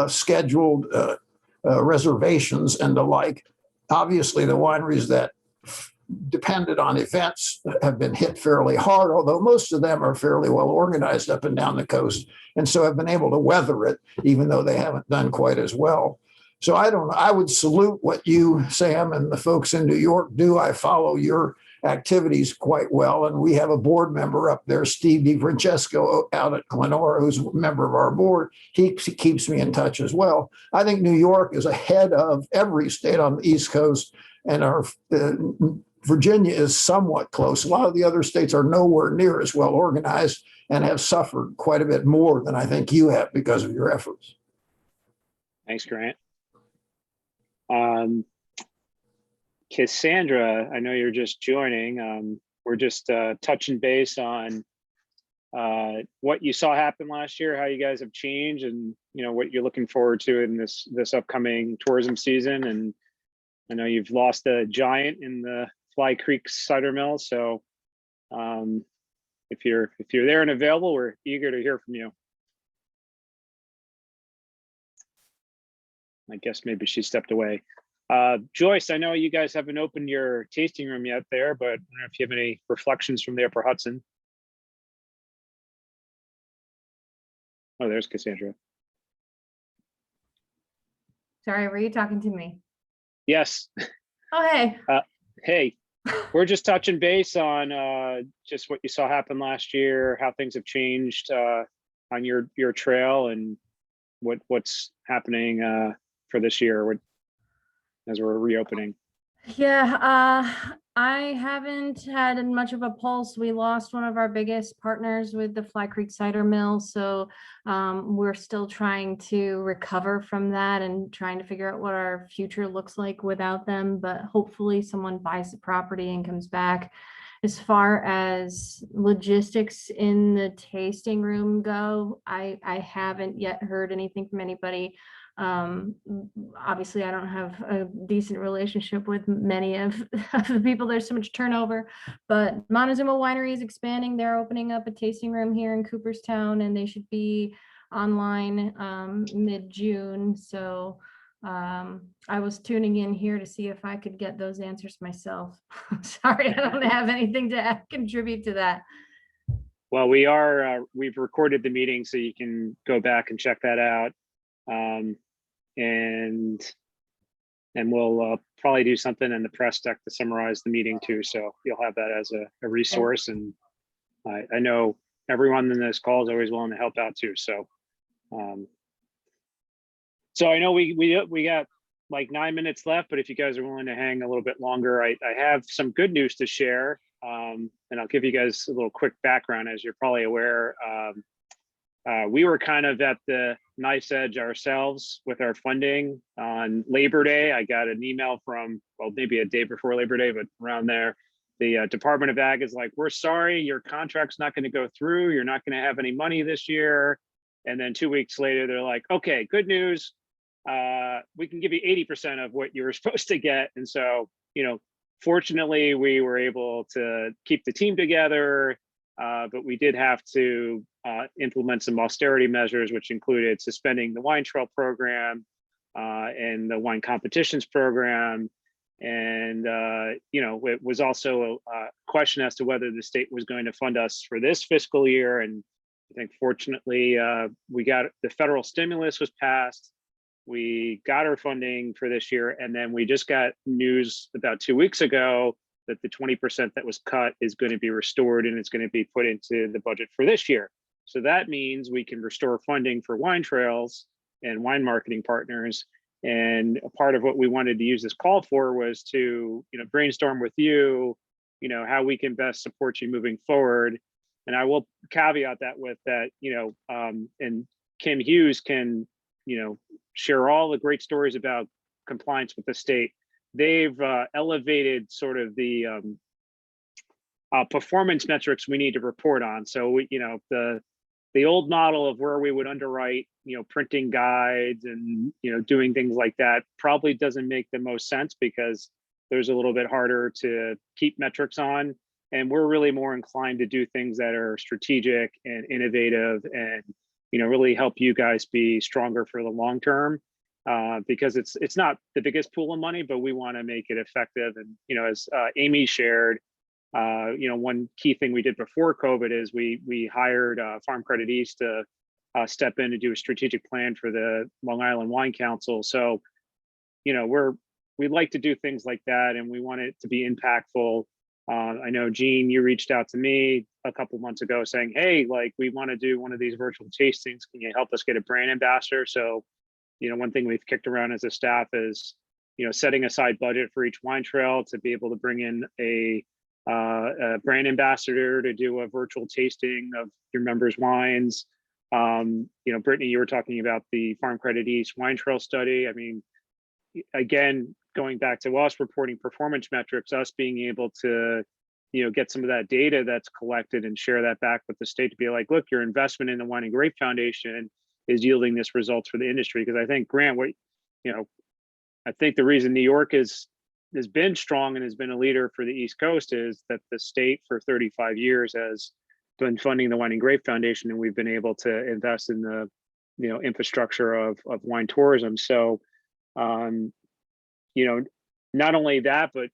scheduled reservations and the like. Obviously, the wineries that depended on events have been hit fairly hard, although most of them are fairly well organized up and down the coast, and so have been able to weather it, even though they haven't done quite as well. So I would salute what you, Sam, and the folks in New York do. I follow your activities quite well, and we have a board member up there, Steve DiFrancesco, out at Glenora, who's a member of our board. He keeps me in touch as well. I think New York is ahead of every state on the East Coast, and our Virginia is somewhat close. A lot of the other states are nowhere near as well organized and have suffered quite a bit more than I think you have because of your efforts. Thanks, Grant. Cassandra, I know you're just joining. We're just touching base on what you saw happen last year, how you guys have changed, and what you're looking forward to in this upcoming tourism season. And I know you've lost a giant in the Fly Creek cider mill, so if you're there and available, we're eager to hear from you. I guess maybe she stepped away. Joyce, I know you guys haven't opened your tasting room yet there, but I don't know if you have any reflections from the Upper Hudson. Oh, there's Cassandra. Sorry, were you talking to me? Yes. Oh, hey. Hey, we're just touching base on just what you saw happen last year, how things have changed on your trail, and what's happening for this year as we're reopening. Yeah, I haven't had much of a pulse. We lost one of our biggest partners with the Fly Creek cider mill, so we're still trying to recover from that and trying to figure out what our future looks like without them, but hopefully someone buys the property and comes back. As far as logistics in the tasting room go, I haven't yet heard anything from anybody. Obviously I don't have a decent relationship with many of the people. There's so much turnover, but Montezuma Winery is expanding. They're opening up a tasting room here in Cooperstown, and they should be online mid-June. So I was tuning in here to see if I could get those answers myself. Sorry, I don't have anything to contribute to that. Well, we've recorded the meeting, so you can go back and check that out. And we'll probably do something in the press deck to summarize the meeting too. So you'll have that as a resource. And I know everyone in this call is always willing to help out too. So, so I know we got like 9 minutes left, but if you guys are willing to hang a little bit longer, I have some good news to share. And I'll give you guys a little quick background. As you're probably aware, we were kind of at the knife's edge ourselves with our funding. On Labor Day, I got an email from, well, maybe a day before Labor Day, but around there, the Department of Ag is like, we're sorry, your contract's not going to go through. You're not going to have any money this year. And then 2 weeks later, they're like, okay, good news. We can give you 80% of what you were supposed to get. And so, fortunately, we were able to keep the team together, but we did have to implement some austerity measures, which included suspending the wine trail program and the wine competitions program. And, it was also a question as to whether the state was going to fund us for this fiscal year. And I think fortunately, we got the federal stimulus was passed. We got our funding for this year. And then we just got news about 2 weeks ago that the 20% that was cut is going to be restored and it's going to be put into the budget for this year. So that means we can restore funding for wine trails and wine marketing partners. And a part of what we wanted to use this call for was to, brainstorm with you, how we can best support you moving forward. And I will caveat that with that, and Kim Hughes can, share all the great stories about compliance with the state. They've elevated sort of the performance metrics we need to report on. So we, the old model of where we would underwrite, printing guides and, doing things like that probably doesn't make the most sense because there's a little bit harder to keep metrics on. And we're really more inclined to do things that are strategic and innovative and, really help you guys be stronger for the long term. Because it's not the biggest pool of money, but we want to make it effective. And, as Amy shared, one key thing we did before COVID is we hired Farm Credit East to step in to do a strategic plan for the Long Island Wine Council. So, we like to do things like that, and we want it to be impactful. I know, Gene, you reached out to me a couple months ago saying, hey, we want to do one of these virtual tastings. Can you help us get a brand ambassador? So, one thing we've kicked around as a staff is, setting aside budget for each wine trail to be able to bring in a brand ambassador to do a virtual tasting of your members' wines. Brittany, you were talking about the Farm Credit East wine trail study. I mean, again, going back to us reporting performance metrics, us being able to, get some of that data that's collected and share that back with the state to be like, look, your investment in the Wine and Grape Foundation is yielding this results for the industry. Because I think, Grant, I think the reason New York has been strong and has been a leader for the East Coast is that the state for 35 years has been funding the Wine and Grape Foundation, and we've been able to invest in the infrastructure of wine tourism. So not only that, but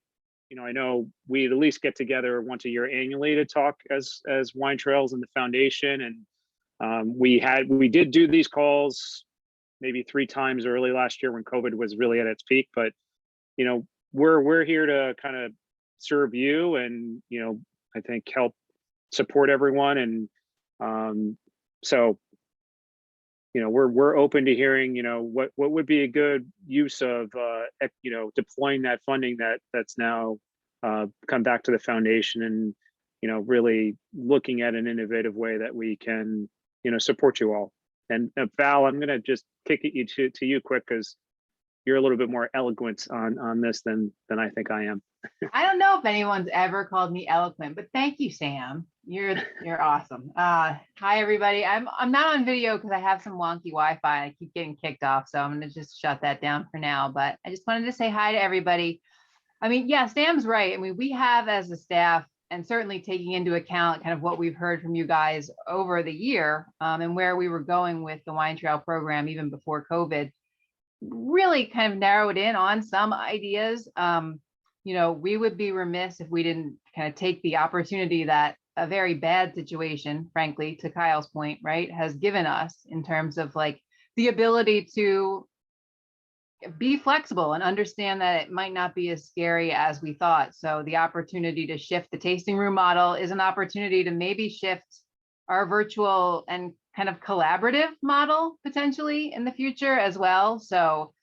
I know we at least get together once a year annually to talk as wine trails and the foundation. And we did do these calls maybe 3 times early last year when COVID was really at its peak. But we're here to kind of serve you and I think help support everyone. And so we're open to hearing what would be a good use of deploying that funding that's now come back to the foundation and really looking at an innovative way that we can support you all. And Val, I'm gonna just kick it to you quick because you're a little bit more eloquent on this than I think I am. I don't know if anyone's ever called me eloquent, but thank you, Sam. You're awesome. Hi everybody. I'm not on video because I have some wonky Wi-Fi. I keep getting kicked off, so I'm gonna just shut that down for now. But I just wanted to say hi to everybody. I mean, yeah, Sam's right. I mean, we have as a staff, and certainly taking into account kind of what we've heard from you guys over the year, and where we were going with the wine trail program even before COVID, really kind of narrowed in on some ideas. We would be remiss if we didn't kind of take the opportunity that a very bad situation, frankly, to Kyle's point, right, has given us in terms of the ability to be flexible and understand that it might not be as scary as we thought. So the opportunity to shift the tasting room model is an opportunity to maybe shift our virtual and kind of collaborative model potentially in the future as well. So,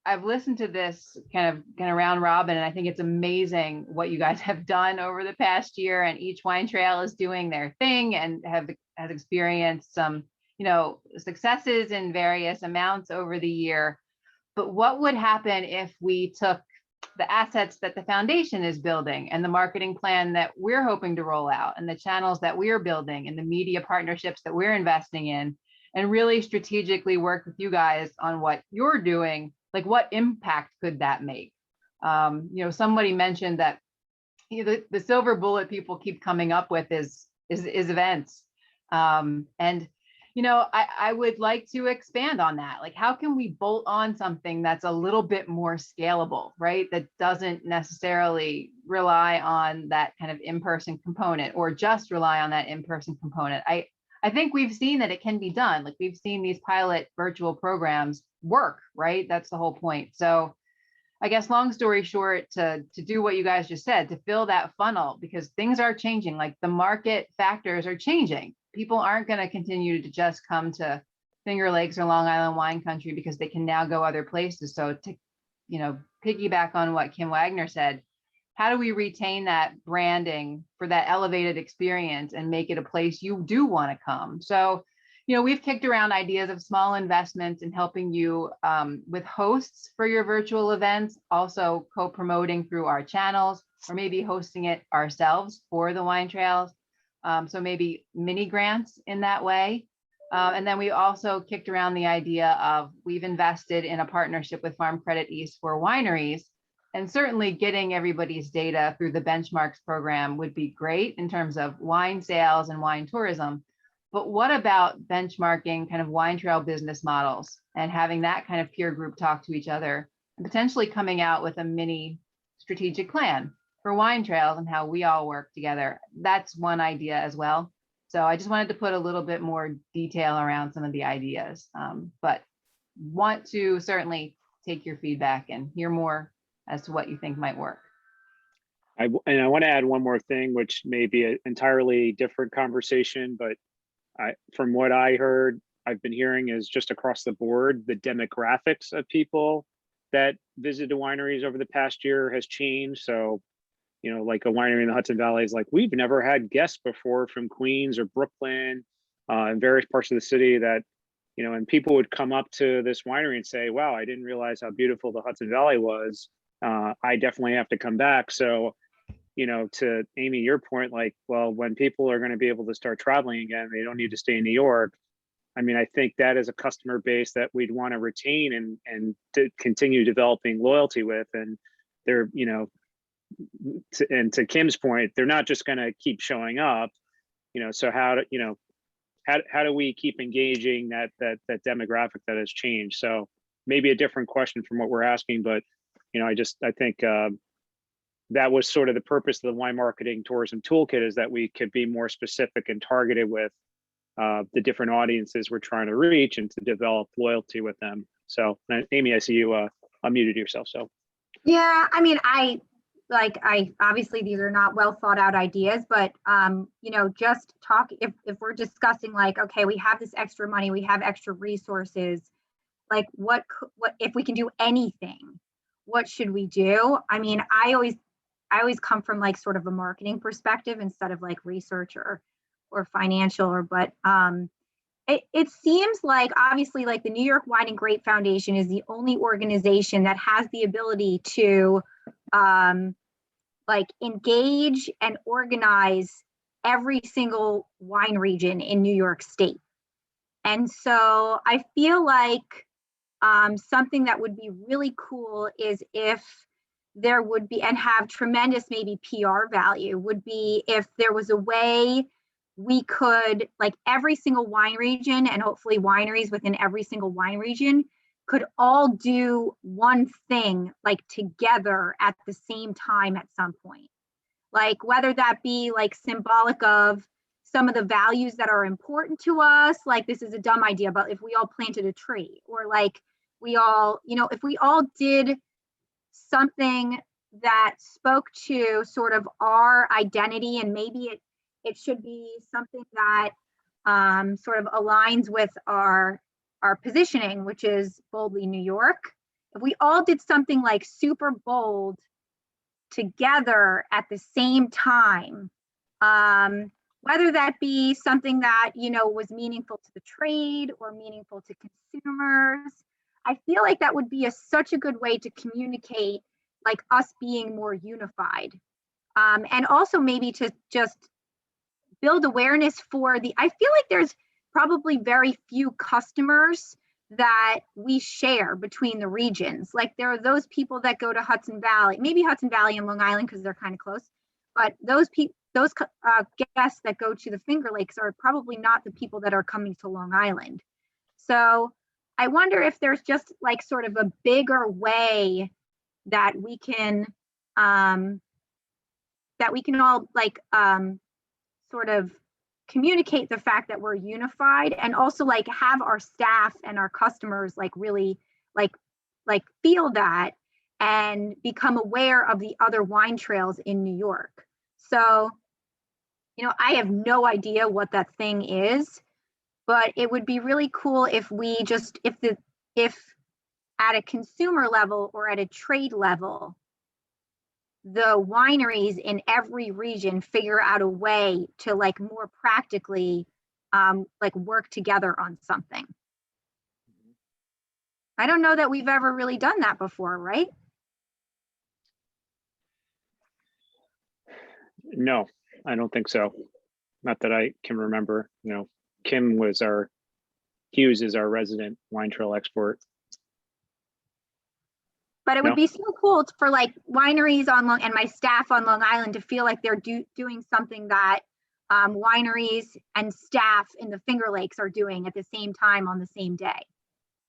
I've listened to this kind of round robin, and I think it's amazing what you guys have done over the past year, and each wine trail is doing their thing and has experienced some successes in various amounts over the year. But what would happen if we took the assets that the foundation is building and the marketing plan that we're hoping to roll out and the channels that we're building and the media partnerships that we're investing in, and really strategically work with you guys on what you're doing? Like, what impact could that make? Somebody mentioned that the silver bullet people keep coming up with is events. I would like to expand on that. Like, how can we bolt on something that's a little bit more scalable, right? That doesn't necessarily rely on that kind of in-person component, or just rely on that in-person component. I think we've seen that it can be done. Like, we've seen these pilot virtual programs work, right? That's the whole point. So I guess, long story short, to do what you guys just said, to fill that funnel, because things are changing. Like, the market factors are changing. People aren't going to continue to just come to Finger Lakes or Long Island wine country because they can now go other places. So to, piggyback on what Kim Wagner said, how do we retain that branding for that elevated experience and make it a place you do want to come? So, we've kicked around ideas of small investments in helping you with hosts for your virtual events, also co-promoting through our channels, or maybe hosting it ourselves for the wine trails. So maybe mini grants in that way. And then we also kicked around the idea of, we've invested in a partnership with Farm Credit East for wineries, and certainly getting everybody's data through the benchmarks program would be great in terms of wine sales and wine tourism. But what about benchmarking kind of wine trail business models and having that kind of peer group talk to each other, and potentially coming out with a mini strategic plan for wine trails and how we all work together? That's one idea as well. So I just wanted to put a little bit more detail around some of the ideas, but want to certainly take your feedback and hear more as to what you think might work. I want to add one more thing, which may be an entirely different conversation, but from what I heard, I've been hearing is just across the board, the demographics of people that visited wineries over the past year has changed. So, like a winery in the Hudson Valley is like, we've never had guests before from Queens or Brooklyn and various parts of the city that, and people would come up to this winery and say, wow, I didn't realize how beautiful the Hudson Valley was. I definitely have to come back. So, to Amy, your point, like, well, when people are going to be able to start traveling again, they don't need to stay in New York. I mean, I think that is a customer base that we'd want to retain and to continue developing loyalty with. And they're, to Kim's point, they're not just going to keep showing up, so how do we keep engaging that demographic that has changed? So maybe a different question from what we're asking, but, I think that was sort of the purpose of the wine marketing tourism toolkit, is that we could be more specific and targeted with the different audiences we're trying to reach and to develop loyalty with them. So Amy, I see you unmuted yourself. So yeah, I mean, I obviously these are not well thought out ideas, but just talk, if we're discussing like, okay, we have this extra money, we have extra resources, like what if we can do anything, what should we do? I mean, I always come from like sort of a marketing perspective instead of like research or financial, but it seems like, obviously, like the New York Wine and Grape Foundation is the only organization that has the ability to like engage and organize every single wine region in New York State. And so I feel like something that would be really cool is if there would be, and have tremendous maybe PR value, would be if there was a way we could, like every single wine region, and hopefully wineries within every single wine region, could all do one thing like together at the same time at some point. Like whether that be like symbolic of some of the values that are important to us, like this is a dumb idea, but if we all planted a tree, or like we all, if we all did something that spoke to sort of our identity, and maybe it should be something that sort of aligns with our positioning, which is boldly New York. If we all did something like super bold together at the same time, whether that be something that, you know, was meaningful to the trade or meaningful to consumers. I feel like that would be such a good way to communicate like us being more unified. And also maybe to just build awareness for I feel like there's probably very few customers that we share between the regions. Like there are those people that go to Hudson Valley, maybe Hudson Valley and Long Island because they're kind of close, but those guests that go to the Finger Lakes are probably not the people that are coming to Long Island. So I wonder if there's just like sort of a bigger way that we can all like sort of communicate the fact that we're unified, and also like have our staff and our customers like really like feel that and become aware of the other wine trails in New York. So, you know, I have no idea what that thing is, but it would be really cool if we just, if at a consumer level or at a trade level, the wineries in every region figure out a way to like more practically like work together on something. I don't know that we've ever really done that before, right? No, I don't think so. Not that I can remember. You know, Hughes is our resident wine trail expert. But it would be so cool for like wineries on and my staff on Long Island to feel like they're doing something that wineries and staff in the Finger Lakes are doing at the same time on the same day.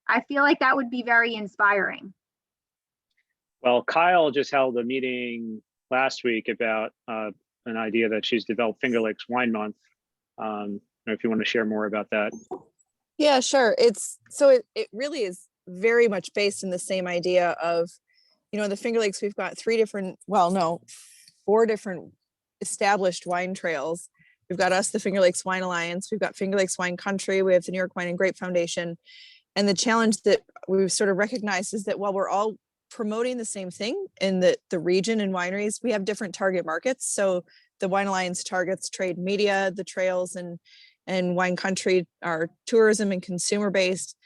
I feel like that would be very inspiring. Well, Kyle just held a meeting last week about an idea that she's developed, Finger Lakes Wine Month. If you want to share more about that. Yeah, sure. It really is very much based in the same idea of, you know, in the Finger Lakes, we've got 4 different established wine trails. We've got us, the Finger Lakes Wine Alliance, we've got Finger Lakes Wine Country, we have the New York Wine and Grape Foundation. And the challenge that we've sort of recognized is that while we're all promoting the same thing in the region and wineries, we have different target markets. So the Wine Alliance targets trade media, the trails and Wine Country are tourism and consumer based.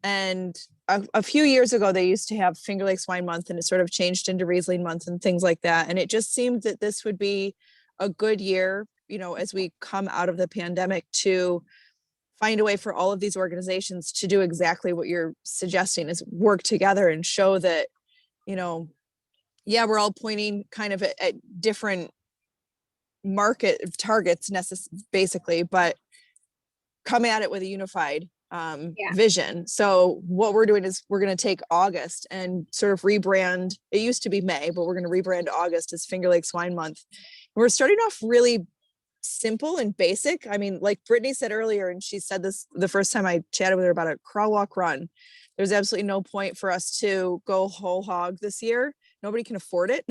And a few years ago, they used to have Finger Lakes Wine Month, and it sort of changed into Riesling Month and things like that. And it just seemed that this would be a good year, you know, as we come out of the pandemic, to find a way for all of these organizations to do exactly what you're suggesting, is work together and show that, you know, yeah, we're all pointing kind of at different market targets basically, but come at it with a unified vision. So what we're doing is we're going to take August and sort of rebrand. It used to be May, but we're going to rebrand August as Finger Lakes Wine Month. We're starting off really simple and basic. I mean, like Brittany said earlier, and she said this the first time I chatted with her about a crawl, walk, run. There's absolutely no point for us to go whole hog this year. Nobody can afford it.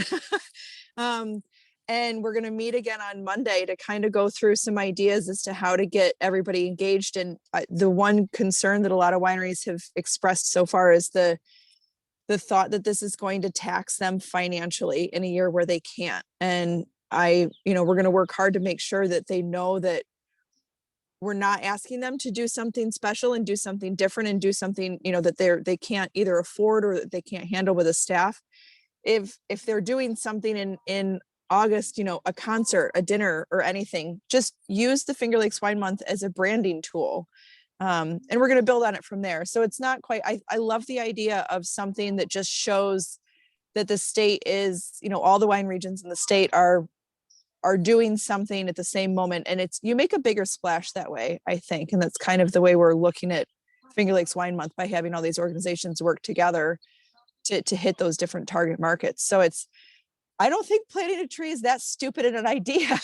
And we're going to meet again on Monday to kind of go through some ideas as to how to get everybody engaged. And the one concern that a lot of wineries have expressed so far is the thought that this is going to tax them financially in a year where they can't. And we're going to work hard to make sure that they know that we're not asking them to do something special and do something different and do something, you know, that they can't either afford or that they can't handle with a staff. If they're doing something in August, you know, a concert, a dinner or anything, just use the Finger Lakes Wine Month as a branding tool. And we're going to build on it from there. So it's not quite, I love the idea of something that just shows that the state is, you know, all the wine regions in the state are doing something at the same moment. And you make a bigger splash that way, I think. And that's kind of the way we're looking at Finger Lakes Wine Month, by having all these organizations work together to hit those different target markets. So I don't think planting a tree is that stupid an idea.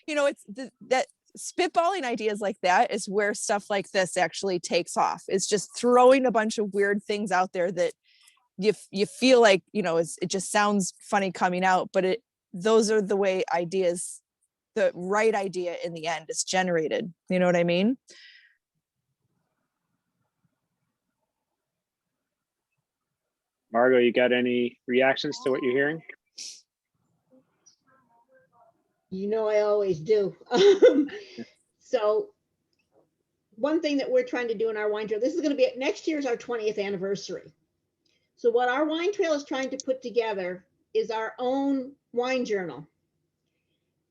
That spitballing ideas like that is where stuff like this actually takes off. It's just throwing a bunch of weird things out there that you feel like, you know, it just sounds funny coming out, but those are the way the right idea in the end is generated. You know what I mean? Margot, you got any reactions to what you're hearing? You know, I always do. So one thing that we're trying to do in our wine trail, this is going to be next year's our 20th anniversary. So what our wine trail is trying to put together is our own wine journal,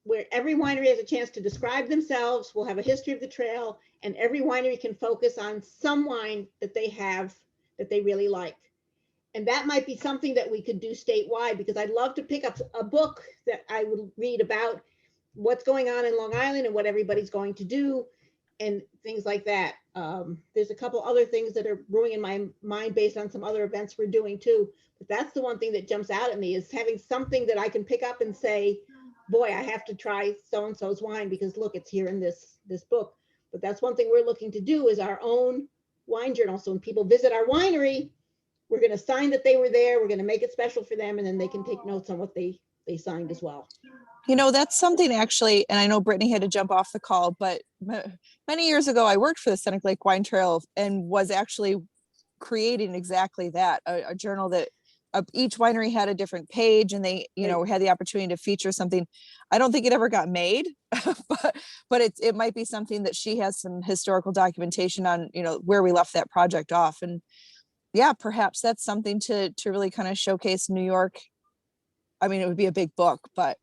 where every winery has a chance to describe themselves. We'll have a history of the trail, and every winery can focus on some wine that they have that they really like. And that might be something that we could do statewide, because I'd love to pick up a book that I would read about what's going on in Long Island and what everybody's going to do and things like that. There's a couple other things that are brewing in my mind based on some other events we're doing too. But that's the one thing that jumps out at me, is having something that I can pick up and say, boy, I have to try so-and-so's wine because look, it's here in this book. But that's one thing we're looking to do, is our own wine journal. So when people visit our winery, we're going to sign that they were there. We're going to make it special for them, and then they can take notes on what they signed as well. You know, that's something actually, and I know Brittany had to jump off the call, but many years ago, I worked for the Scenic Lake Wine Trail and was actually creating exactly that, a journal that each winery had a different page, and they, you know, had the opportunity to feature something. I don't think it ever got made, but it might be something that she has some historical documentation on, you know, where we left that project off. And yeah, perhaps that's something to really kind of showcase New York. I mean, it would be a big book, but.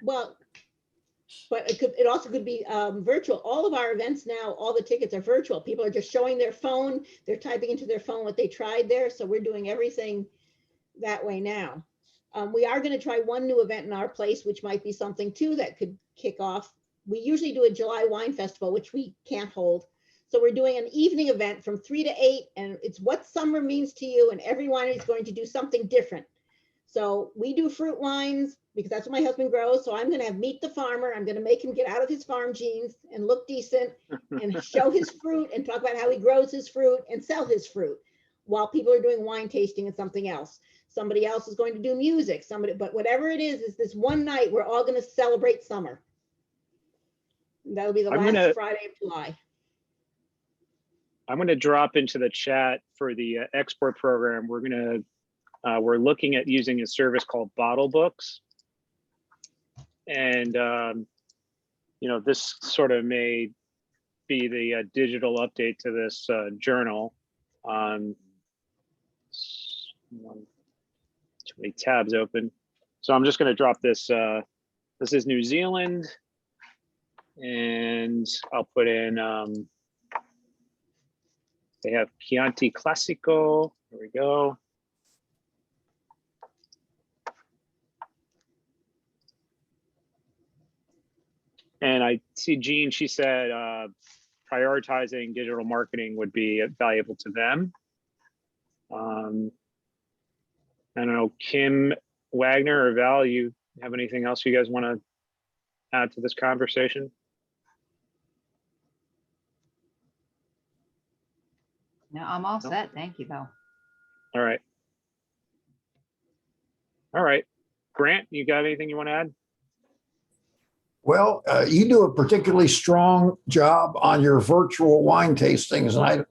Well, but it also could be virtual. All of our events now, all the tickets are virtual. People are just showing their phone. They're typing into their phone what they tried there. So we're doing everything that way now. We are going to try one new event in our place, which might be something too that could kick off. We usually do a July wine festival, which we can't hold. So we're doing an evening event from 3 to 8, and it's what summer means to you, and every winery is going to do something different. So we do fruit wines because that's what my husband grows. So I'm going to have Meet the Farmer. I'm going to make him get out of his farm jeans and look decent and show his fruit and talk about how he grows his fruit and sell his fruit while people are doing wine tasting and something else. Somebody else is going to do music, but whatever it is this one night we're all going to celebrate summer. That'll be the last Friday of July. I'm going to drop into the chat for the export program. We're looking at using a service called Bottle Books. And, you know, this sort of may be the digital update to this journal. Too many tabs open. So I'm just going to drop this. This is New Zealand. And I'll put in, they have Chianti Classico. There we go. And I see Jean, she said prioritizing digital marketing would be valuable to them. I don't know, Kim, Wagner, or Val, you have anything else you guys want to add to this conversation? No, I'm all set. Thank you, though. All right. All right. Grant, you got anything you want to add? Well, you do a particularly strong job on your virtual wine tastings, and I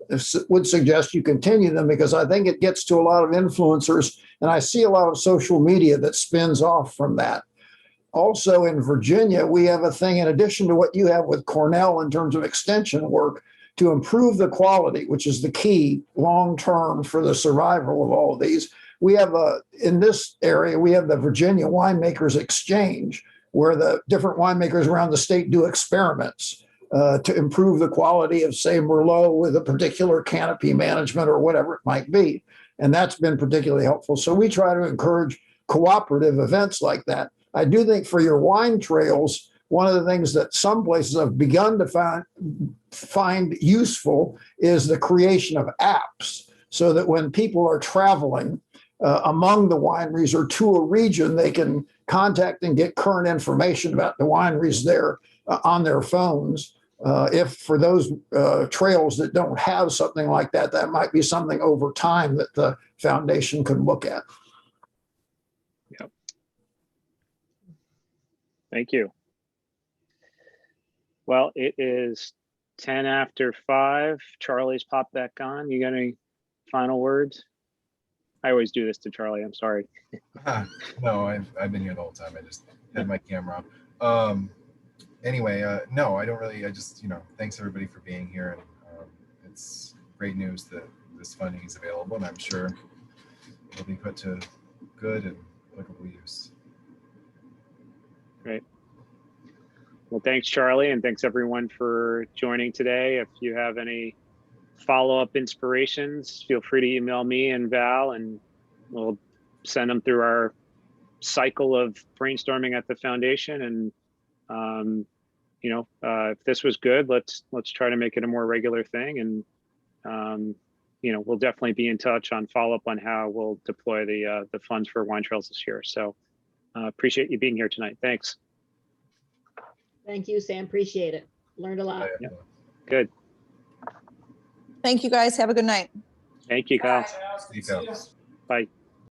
would suggest you continue them because I think it gets to a lot of influencers, and I see a lot of social media that spins off from that. Also in Virginia, we have a thing in addition to what you have with Cornell in terms of extension work to improve the quality, which is the key long-term for the survival of all of these. We have in this area, we have the Virginia Winemakers Exchange, where the different winemakers around the state do experiments to improve the quality of, say, Merlot with a particular canopy management or whatever it might be. And that's been particularly helpful. So we try to encourage cooperative events like that. I do think for your wine trails, one of the things that some places have begun to find useful is the creation of apps, so that when people are traveling among the wineries or to a region, they can contact and get current information about the wineries there on their phones. If for those trails that don't have something like that, that might be something over time that the foundation could look at. Yep. Thank you. Well, it is 10 after 5. Charlie's popped back on. You got any final words? I always do this to Charlie. I'm sorry. No, I've been here the whole time. I just had my camera on. Anyway, no, I don't really. I just, thanks everybody for being here, and it's great news that this funding is available, and I'm sure it'll be put to good and applicable use. Great. Well, thanks, Charlie, and thanks everyone for joining today. If you have any follow-up inspirations, feel free to email me and Val, and we'll send them through our cycle of brainstorming at the foundation. And if this was good, let's try to make it a more regular thing. And we'll definitely be in touch on follow-up on how we'll deploy the funds for wine trails this year. So appreciate you being here tonight. Thanks. Thank you, Sam. Appreciate it. Learned a lot. Yeah. Good. Thank you, guys. Have a good night. Thank you, Kyle. See you, Kyle. Bye.